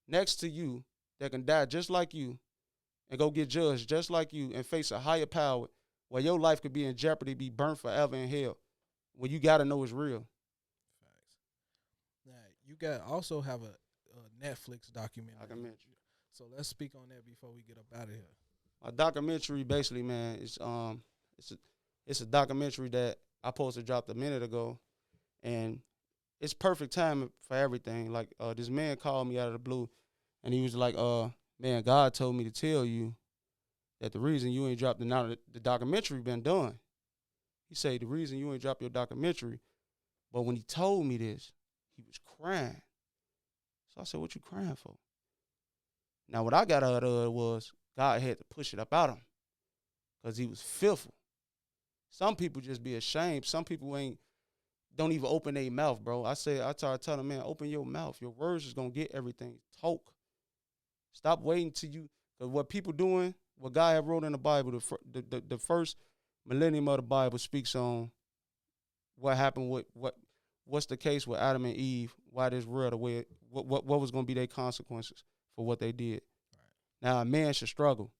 next to you that can die just like you and go get judged just like you and face a higher power where your life could be in jeopardy, be burnt forever in hell, when you got to know it's real? Facts. Now you got also have a Netflix documentary. So let's speak on that before we get up out of here. My documentary, basically, man, it's a documentary that I posted dropped a minute ago, and it's perfect timing for everything. Like this man called me out of the blue, and he was like, man, God told me to tell you that the reason you ain't dropped the documentary been done. He said the reason you ain't dropped your documentary, but when he told me this, he was crying. So I said, what you crying for? Now what I got out of it was God had to push it up out him because he was fearful. Some people just be ashamed. Some people don't even open their mouth, bro. I try to tell them, man, open your mouth. Your words is gonna get everything. Talk. Stop waiting till you. Because what people doing, what God had wrote in the Bible, the first millennium of the Bible speaks on what happened with what's the case with Adam and Eve, why this world the way what was gonna be their consequences for what they did. Right. Now a man should struggle.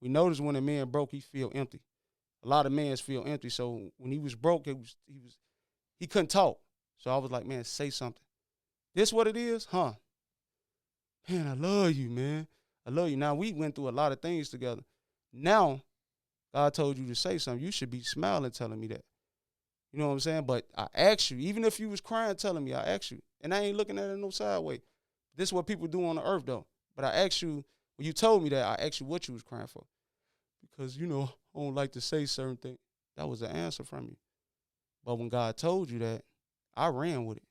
We notice when a man broke, he feel empty. A lot of men feel empty. So when he was broke, he couldn't talk. So I was like, man, say something. This what it is? Huh? Man, I love you, man. I love you. Now, we went through a lot of things together. Now, God told you to say something. You should be smiling telling me that. You know what I'm saying? But I asked you, even if you was crying telling me, I asked you. And I ain't looking at it no sideway. This is what people do on the earth, though. But I asked you, when you told me that, I asked you what you was crying for. Because, I don't like to say certain things. That was the answer from you. But when God told you that, I ran with it.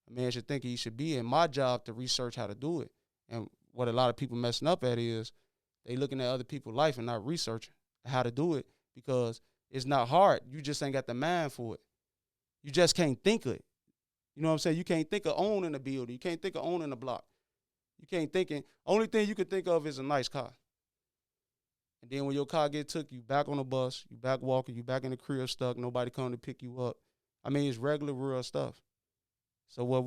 A man should think he should be in my job to research how to do it. And what a lot of people messing up at is they looking at other people's life and not researching how to do it because it's not hard. You just ain't got the mind for it. You just can't think of it. You know what I'm saying? You can't think of owning a building. You can't think of owning a block. You can't only thing you can think of is a nice car. And then when your car get took, you back on the bus, you back walking, you back in the crib stuck, nobody come to pick you up. I mean, it's regular, real stuff. So what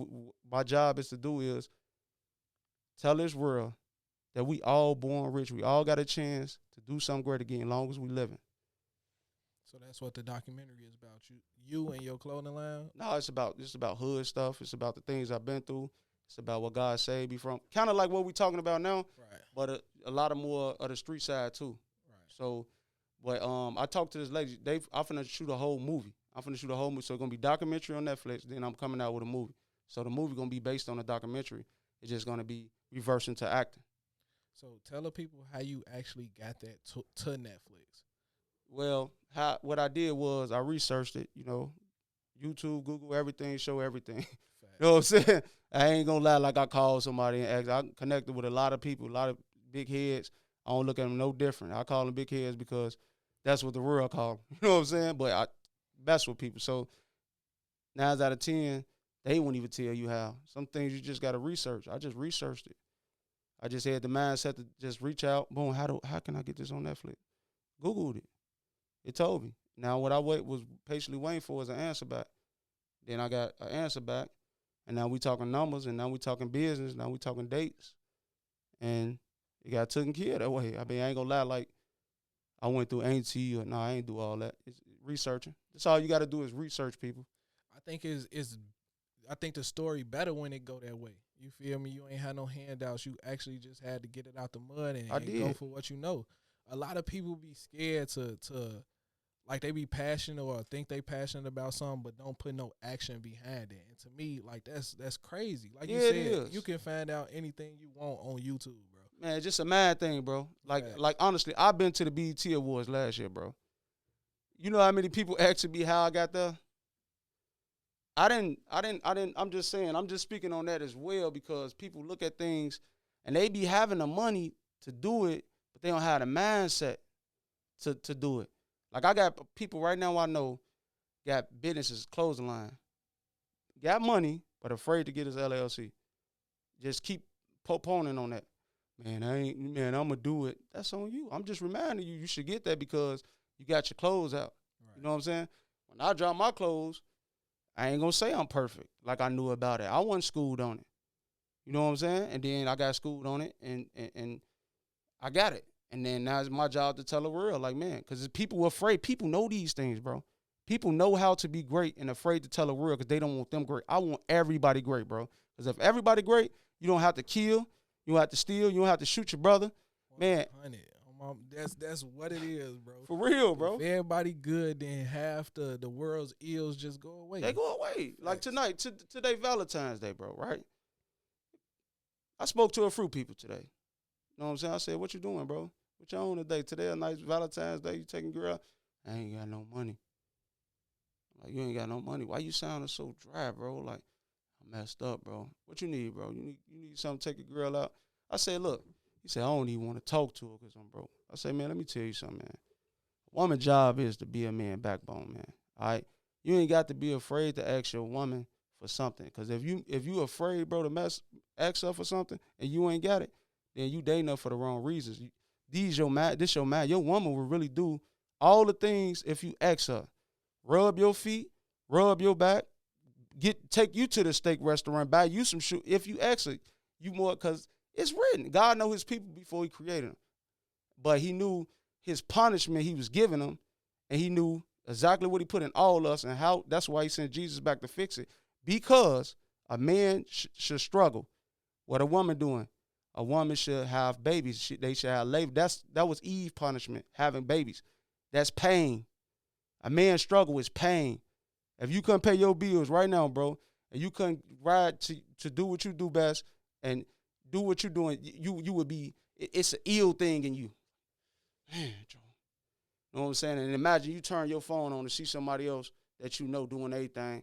my job is to do is tell this world that we all born rich. We all got a chance to do something great again as long as we living. So that's what the documentary is about. You and your clothing line? No, it's about hood stuff. It's about the things I've been through. It's about what God saved me from. Kind of like what we talking about now, right? But a lot of more of the street side too. So, but I talked to this lady. I'm finna shoot a whole movie. So it's gonna be documentary on Netflix. Then I'm coming out with a movie. So the movie gonna be based on a documentary. It's just gonna be reversing to acting. So tell the people how you actually got that to Netflix. Well, what I did was I researched it. YouTube, Google, everything, show everything. You know what I'm saying? I ain't gonna lie. Like I called somebody and asked. I connected with a lot of people, a lot of big heads. I don't look at them no different. I call them big heads because that's what the world call them. You know what I'm saying? But I mess with people. So 9 out of 10, they won't even tell you how. Some things you just got to research. I just researched it. I just had the mindset to just reach out. Boom, how can I get this on Netflix? Googled it. It told me. Now what I was patiently waiting for is an answer back. Then I got an answer back. And now we talking numbers. And now we talking business. Now we talking dates. And it got taken care of that way. I mean, I ain't gonna lie, like I went through A&T or I ain't do all that. It's researching. That's all you gotta do is research, people. I think I think the story better when it go that way. You feel me? You ain't had no handouts. You actually just had to get it out the mud and go for what you know. A lot of people be scared to like they be passionate or think they passionate about something but don't put no action behind it. And to me, like that's crazy. Like you said, you can find out anything you want on YouTube, bro. Man, it's just a mad thing, bro. Like honestly, I've been to the BET Awards last year, bro. You know how many people asked me how I got there? I didn't. I'm just saying. I'm just speaking on that as well because people look at things and they be having the money to do it, but they don't have the mindset to do it. Like I got people right now I know got businesses, clothing line, got money, but afraid to get his LLC. Just keep postponing on that. Man, I'm going to do it. That's on you. I'm just reminding you should get that because you got your clothes out. Right. You know what I'm saying? When I drop my clothes, I ain't gonna say I'm perfect like I knew about it. I wasn't schooled on it. You know what I'm saying? And then I got schooled on it, and I got it. And then now it's my job to tell the world, like, man, because people are afraid. People know these things, bro. People know how to be great and afraid to tell the world because they don't want them great. I want everybody great, bro. Because if everybody great, you don't have to kill, you don't have to steal, you don't have to shoot your brother. Man, that's what it is, bro. For real, bro. If everybody good, then half the world's ills just go away. They go away. Like tonight, today Valentine's Day, bro, right? I spoke to a few people today. You know what I'm saying? I said, what you doing, bro? What you on today? Today a nice Valentine's Day. You taking girl out? I ain't got no money. Like, you ain't got no money. Why you sounding so dry, bro? Like, I messed up, bro. What you need, bro? You need something to take a girl out? I said, look. He said, I don't even want to talk to her because I'm broke. I said, man, let me tell you something, man. A woman's job is to be a man backbone, man. All right? You ain't got to be afraid to ask your woman for something. Because if you afraid, bro, to ask her for something and you ain't got it, then you dating her for the wrong reasons. This your man. Your woman will really do all the things if you ask her. Rub your feet, rub your back, take you to the steak restaurant, buy you some shoes. If you ask her, you more, because it's written. God know his people before he created them. But he knew his punishment he was giving them, and he knew exactly what he put in all of us and how. That's why he sent Jesus back to fix it. Because a man should struggle. What a woman doing? A woman should have babies. They should have labor. That was Eve's punishment, having babies. That's pain. A man's struggle is pain. If you couldn't pay your bills right now, bro, and you couldn't ride to do what you do best and do what you're doing, you would be, it's an ill thing in you. Man, Joe. You know what I'm saying? And imagine you turn your phone on to see somebody else that you know doing everything.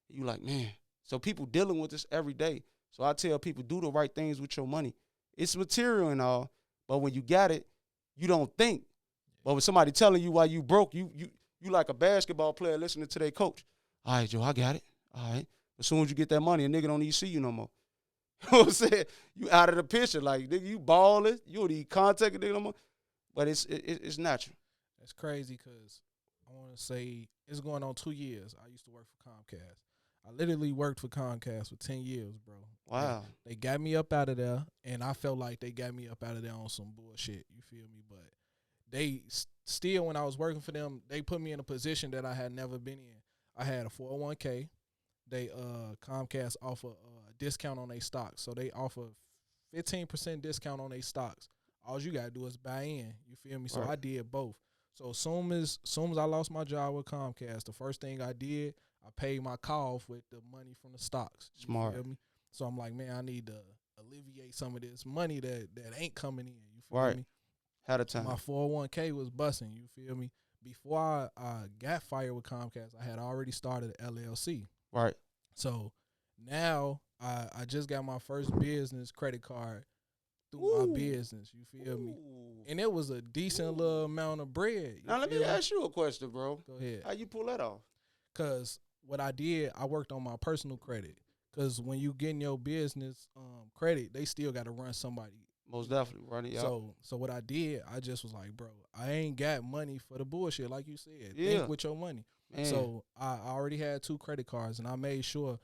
You like, man. So people dealing with this every day. So I tell people, do the right things with your money. It's material and all, but when you got it, you don't think. But when somebody telling you why you broke, you like a basketball player listening to their coach. All right, Joe, I got it. All right. As soon as you get that money, a nigga don't even see you no more. You know what I'm saying? You out of the picture. Like, nigga, you balling. You don't need contact a nigga no more. But it's natural. That's crazy because I want to say it's going on 2 years. I used to work for Comcast. I literally worked for Comcast for 10 years, bro. Wow. They got me up out of there, and I felt like they got me up out of there on some bullshit. You feel me? But they still, when I was working for them, they put me in a position that I had never been in. I had a 401k. They Comcast offer a discount on their stocks, so they offer 15% discount on their stocks. All you gotta do is buy in. You feel me? So right. I did both. So as soon as I lost my job with Comcast, the first thing I did, I paid my call with the money from the stocks. Smart. Feel me? So I'm like, man, I need to alleviate some of this money that ain't coming in. You feel right. me? Had a time. My 401k was busting. You feel me? Before I got fired with Comcast, I had already started an LLC. Right. So now I just got my first business credit card through my business. You feel me? And it was a decent little amount of bread. Now let me ask you a question, bro. Go ahead. How you pull that off? Because what I did, I worked on my personal credit. Because when you get in your business credit, they still got to run somebody. Most definitely, run it. So what I did, I just was like, bro, I ain't got money for the bullshit, like you said. Yeah. Think with your money. Man. So I already had 2 credit cards, and I made sure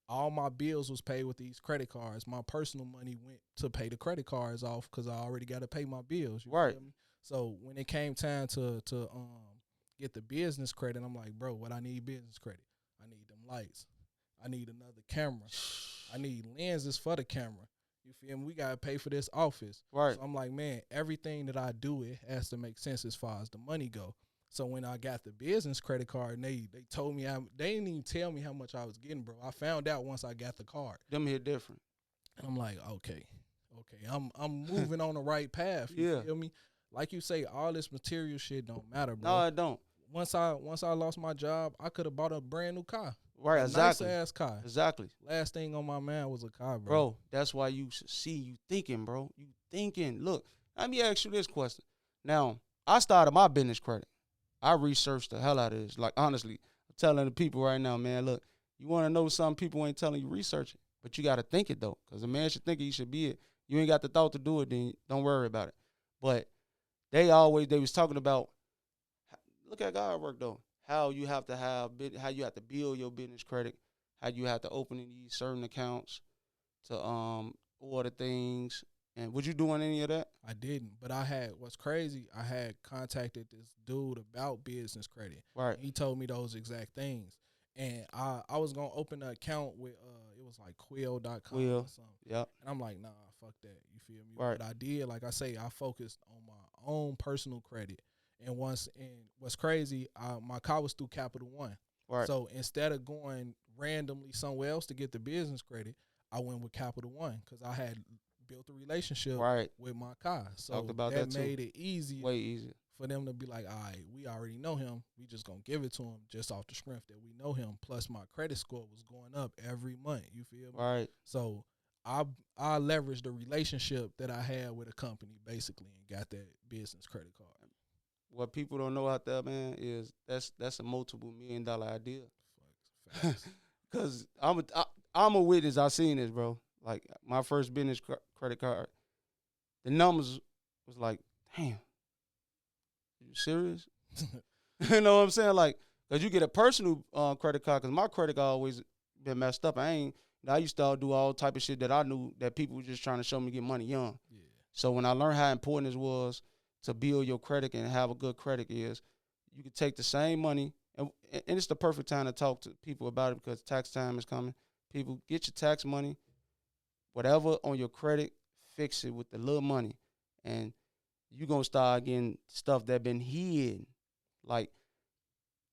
all my bills was paid with these credit cards. My personal money went to pay the credit cards off because I already got to pay my bills. You right. feel me? So when it came time to get the business credit, I'm like, bro, what I need business credit? I need them lights. I need another camera. I need lenses for the camera. You feel me? We got to pay for this office. Right. So I'm like, man, everything that I do, it has to make sense as far as the money go. So when I got the business credit card, and they told me, they didn't even tell me how much I was getting, bro. I found out once I got the card. Them hit different. And I'm like, okay, I'm moving on the right path. You feel me? Like you say, all this material shit don't matter, bro. No, it don't. Once I lost my job, I could have bought a brand new car. Right, exactly. Nice ass car. Exactly. Last thing on my mind was a car, bro. Bro, that's why you see you thinking, bro. You thinking. Look, let me ask you this question. Now, I started my business credit. I researched the hell out of this. Like, honestly, I'm telling the people right now, man, look, you want to know something people ain't telling you, research it. But you got to think it, though, because a man should think it, he should be it. You ain't got the thought to do it, then don't worry about it. But they was talking about, look at God work, though, how you have to how you have to build your business credit, how you have to open these certain accounts to order things. And was you doing any of that? I didn't, but what's crazy. I had contacted this dude about business credit. Right. He told me those exact things, and I was gonna open an account with it was like Quill.com or something. Yep. And I'm like, nah, fuck that. You feel me? Right. But I did, like I say, I focused on my own personal credit. And what's crazy, my car was through Capital One. Right. So instead of going randomly somewhere else to get the business credit, I went with Capital One because I had built a relationship with my car. So that made it easier. Way easier. For them to be like, all right, we already know him. We just going to give it to him just off the strength that we know him. Plus, my credit score was going up every month. You feel me? Right. So I leveraged the relationship that I had with a company, basically, and got that business credit card. What people don't know out there, man, is that's a multiple $1 million idea. Because I'm a witness. I seen this, bro. Like, my first business credit card, the numbers was like, damn. You serious? You know what I'm saying? Like, because you get a personal credit card, because my credit card always been messed up. I used to do all type of shit that I knew that people were just trying to show me to get money young. Yeah. So when I learned how important it was to build your credit and have a good credit is, you could take the same money, and it's the perfect time to talk to people about it because tax time is coming. People, get your tax money, whatever on your credit, fix it with the little money, and you're going to start getting stuff that been hid, like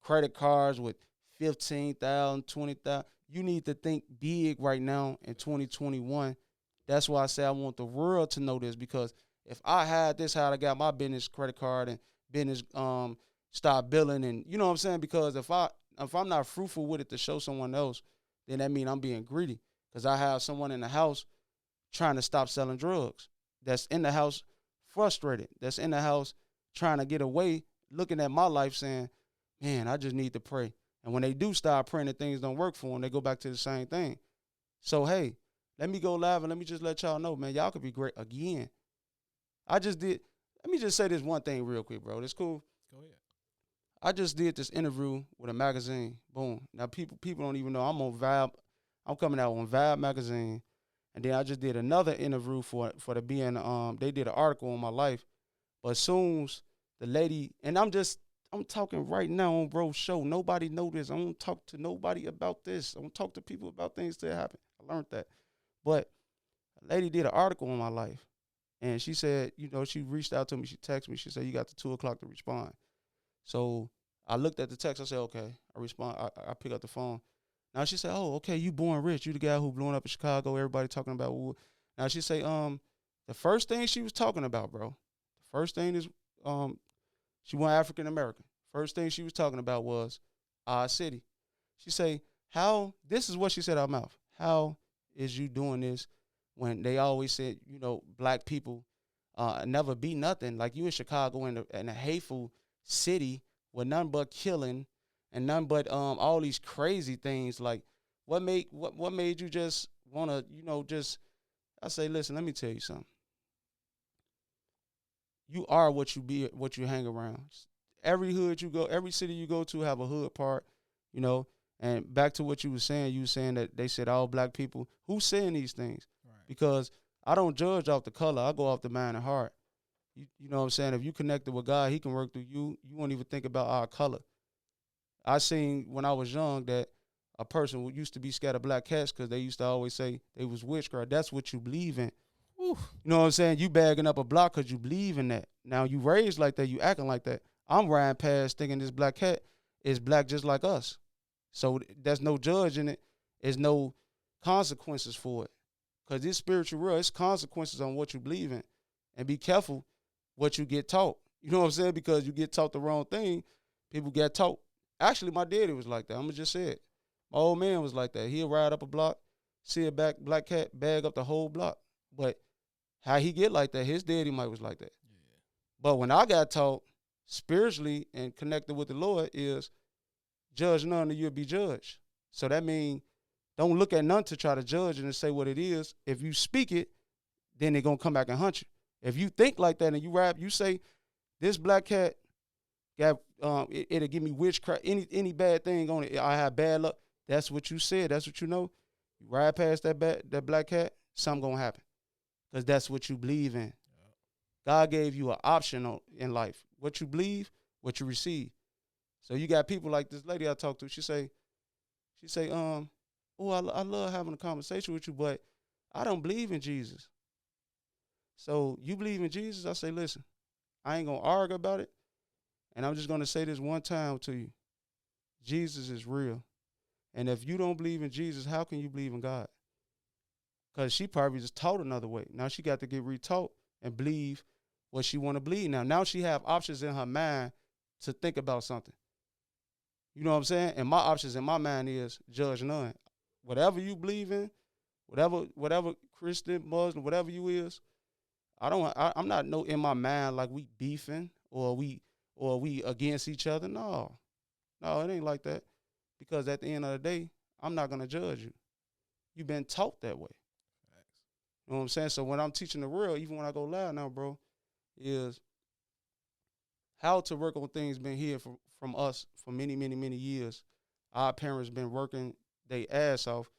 credit cards with $15,000, $20,000. You need to think big right now in 2021. That's why I say I want the world to know this, because if I had this, how I got my business credit card and business start billing, and you know what I'm saying? Because if I'm not fruitful with it to show someone else, then that means I'm being greedy, because I have someone in the house trying to stop selling drugs, that's in the house frustrated, that's in the house trying to get away, looking at my life saying, man, I just need to pray. And when they do start praying and things don't work for them, they go back to the same thing. So, hey, let me go live and let me just let y'all know, man, y'all could be great again. Let me just say this one thing real quick, bro. This cool? Go ahead. I just did this interview with a magazine. Boom. Now, people don't even know I'm on Vibe. I'm coming out on Vibe magazine. And then I just did another interview for the BN. They did an article on my life. But soon as the lady, and I'm talking right now on bro's show. Nobody know this. I don't talk to nobody about this. I don't talk to people about things that happen. I learned that. But a lady did an article on my life. And she said, she reached out to me. She texted me. She said, you got to 2 o'clock to respond. So I looked at the text. I said, okay. I respond. I pick up the phone. Now she said, oh, okay, you BornRich. You the guy who blowing up in Chicago. Everybody talking about. Now she say, the first thing she was talking about, bro. The first thing is, she went African American. First thing she was talking about was our city. She say, this is what she said out of her mouth. How is you doing this when they always said, black people never be nothing? Like, you in Chicago in a hateful city with none but killing and none but all these crazy things. Like, what made you just want to, I say, listen, let me tell you something. You are what you hang around. Every hood you go, every city you go to have a hood part, And back to what you were saying that they said all black people. Who's saying these things? Right. Because I don't judge off the color. I go off the mind and heart. You know what I'm saying? If you connected with God, he can work through you. You won't even think about our color. I seen when I was young that a person who used to be scared of black cats because they used to always say they was witchcraft. That's what you believe in. Oof. You know what I'm saying? You bagging up a block because you believe in that. Now, you raised like that. You acting like that. I'm riding past thinking this black cat is black just like us. So there's no judge in it. There's no consequences for it. Because this spiritual world, it's consequences on what you believe in. And be careful what you get taught. You know what I'm saying? Because you get taught the wrong thing, people get taught. Actually, my daddy was like that. I'm going to just say it. My old man was like that. He'll ride up a block, see a black cat, bag up the whole block. But how he get like that, his daddy might was like that. Yeah. But when I got taught spiritually and connected with the Lord is judge none or you'll be judged. So that means don't look at none to try to judge and say what it is. If you speak it, then they're going to come back and hunt you. If you think like that and you say, this black cat It'll give me witchcraft, any bad thing on it. I have bad luck. That's what you said. That's what you know. You ride past that black cat, something gonna happen, because that's what you believe in. God gave you an option in life. What you believe, what you receive. So you got people like this lady I talked to. She say, oh, I love having a conversation with you, but I don't believe in Jesus. So you believe in Jesus? I say, listen, I ain't gonna argue about it, and I'm just gonna say this one time to you: Jesus is real, and if you don't believe in Jesus, how can you believe in God? Because she probably just taught another way. Now she got to get retaught and believe what she want to believe. Now she have options in her mind to think about something. You know what I'm saying? And my options in my mind is judge none. Whatever you believe in, whatever Christian, Muslim, whatever you is, I'm not in my mind like we beefing or we against each other. No, it ain't like that. Because at the end of the day, I'm not gonna judge you. You've been taught that way. You know what I'm saying? So when I'm teaching the real, even when I go live now, bro, is how to work on things been here from us for many, many, many years. Our parents been working their ass off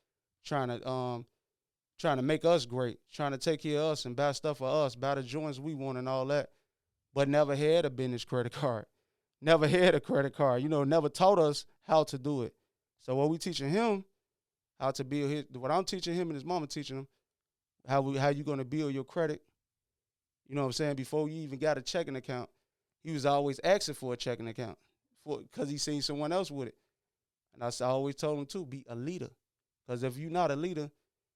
trying to make us great, trying to take care of us and buy stuff for us, buy the joints we want and all that, but never had a business credit card, never had a credit card, never taught us how to do it. So what we teaching him, how to build what I'm teaching him and his mama teaching him, how you going to build your credit, you know what I'm saying, before you even got a checking account. He was always asking for a checking account because he seen someone else with it. And I always told him, too, be a leader. Because if you're not a leader,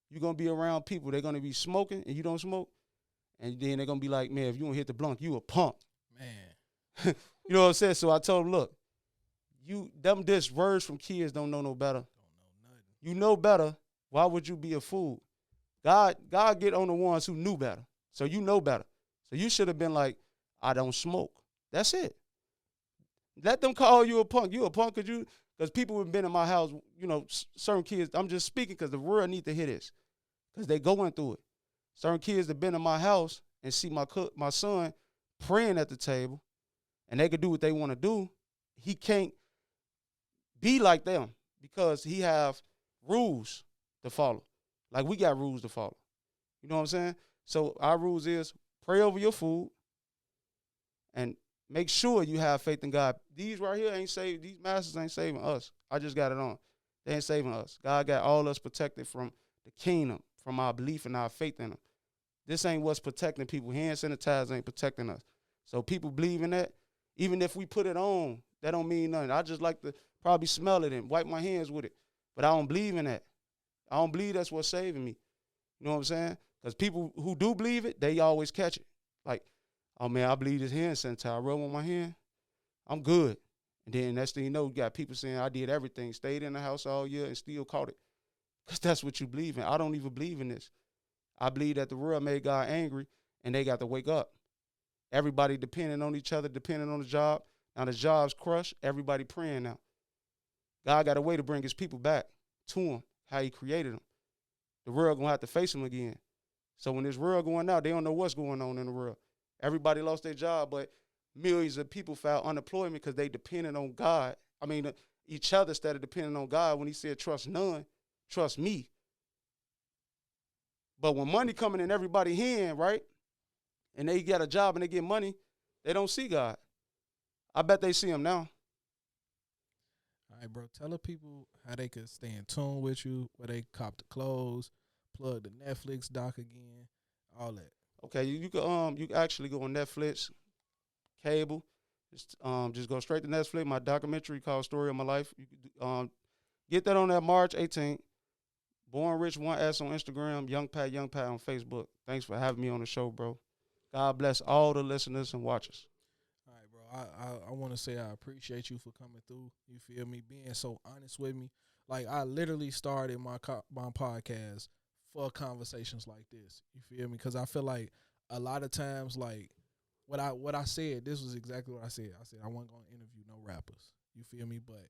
you're going to be around people. They're going to be smoking and you don't smoke. And then they're going to be like, man, if you don't hit the blunt, you a punk. Man. You know what I'm saying? So I told him, look, this words from kids don't know no better. Don't know nothing. You know better. Why would you be a fool? God get on the ones who knew better. So you know better. So you should have been like, I don't smoke. That's it. Let them call you a punk. You a punk because people have been in my house, certain kids, I'm just speaking because the world need to hear this because they going through it. Certain kids have been in my house and see my son praying at the table and they could do what they want to do. He can't be like them because he have rules to follow. Like we got rules to follow. You know what I'm saying? So our rules is pray over your food and make sure you have faith in God. These right here ain't saved. These masters ain't saving us. I just got it on. They ain't saving us. God got all us protected from the kingdom, from our belief and our faith in him. This ain't what's protecting people. Hand sanitizer ain't protecting us. So people believe in that. Even if we put it on, that don't mean nothing. I just like to probably smell it and wipe my hands with it. But I don't believe in that. I don't believe that's what's saving me. You know what I'm saying? Because people who do believe it, they always catch it. Like, oh, man, I believe this hand sanitizer. I rub on my hand. I'm good. And then next thing you know, you got people saying I did everything, stayed in the house all year and still caught it. Because that's what you believe in. I don't even believe in this. I believe that the world made God angry and they got to wake up. Everybody depending on each other, depending on the job. Now the job's crushed. Everybody praying now. God got a way to bring his people back to him, how he created them. The world going to have to face him again. So when this world going out, they don't know what's going on in the world. Everybody lost their job, but millions of people filed unemployment because they depended on God. Each other instead of depending on God when he said, trust none, trust me. But when money coming in everybody's hand, right, and they get a job and they get money, they don't see God. I bet they see him now. All right, bro. Tell the people how they could stay in tune with you, where they cop the clothes, plug the Netflix doc again, all that. Okay, you can actually go on Netflix, cable, just go straight to Netflix. My documentary called "Story of My Life." You can get that on that March 18th. BornRich 1S on Instagram, Young Pat on Facebook. Thanks for having me on the show, bro. God bless all the listeners and watchers. All right, bro. I want to say I appreciate you for coming through. You feel me? Being so honest with me. Like, I literally started my podcast for conversations like this. You feel me? Because I feel like a lot of times, like, what I said, this was exactly what I said. I said I wasn't going to interview no rappers. You feel me? But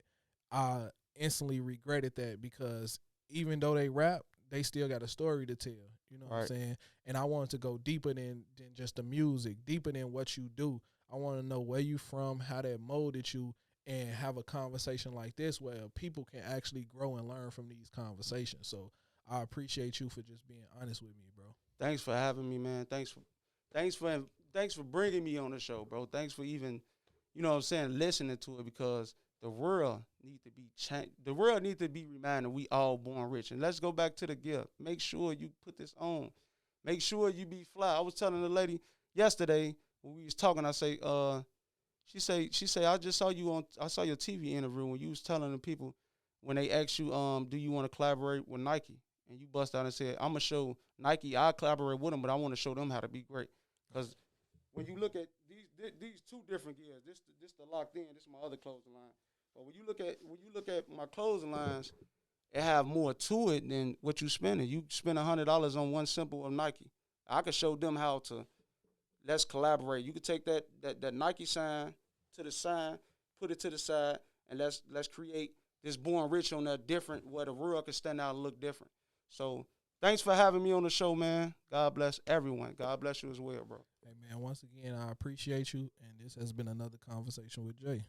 I instantly regretted that because even though they rap, they still got a story to tell. You know what I'm saying? And I wanted to go deeper than just the music, deeper than what you do. I want to know where you from, how that molded you, and have a conversation like this where people can actually grow and learn from these conversations. So I appreciate you for just being honest with me, bro. Thanks for having me, man. Thanks for bringing me on the show, bro. Thanks for even, you know what I'm saying, listening to it, because the world need to be changed. The world need to be reminded we all born rich. And let's go back to the gift. Make sure you put this on. Make sure you be fly. I was telling the lady yesterday when we was talking, I say, she say, I saw your TV interview when you was telling the people when they asked you, do you want to collaborate with Nike? And you bust out and said, I'm gonna show Nike, I collaborate with them, but I want to show them how to be great. Because when you look at these two different gears, this the locked in, this is my other clothing line. But when you look at my clothing lines, it have more to it than what you spending. You spend $100 on one symbol of Nike. I could show them how to. Let's collaborate. You could take that Nike sign to the sign, put it to the side, and let's create this BornRich on that different, where the world can stand out and look different. So thanks for having me on the show, man. God bless everyone. God bless you as well, bro. Hey, man, once again, I appreciate you, and this has been another conversation with Jay.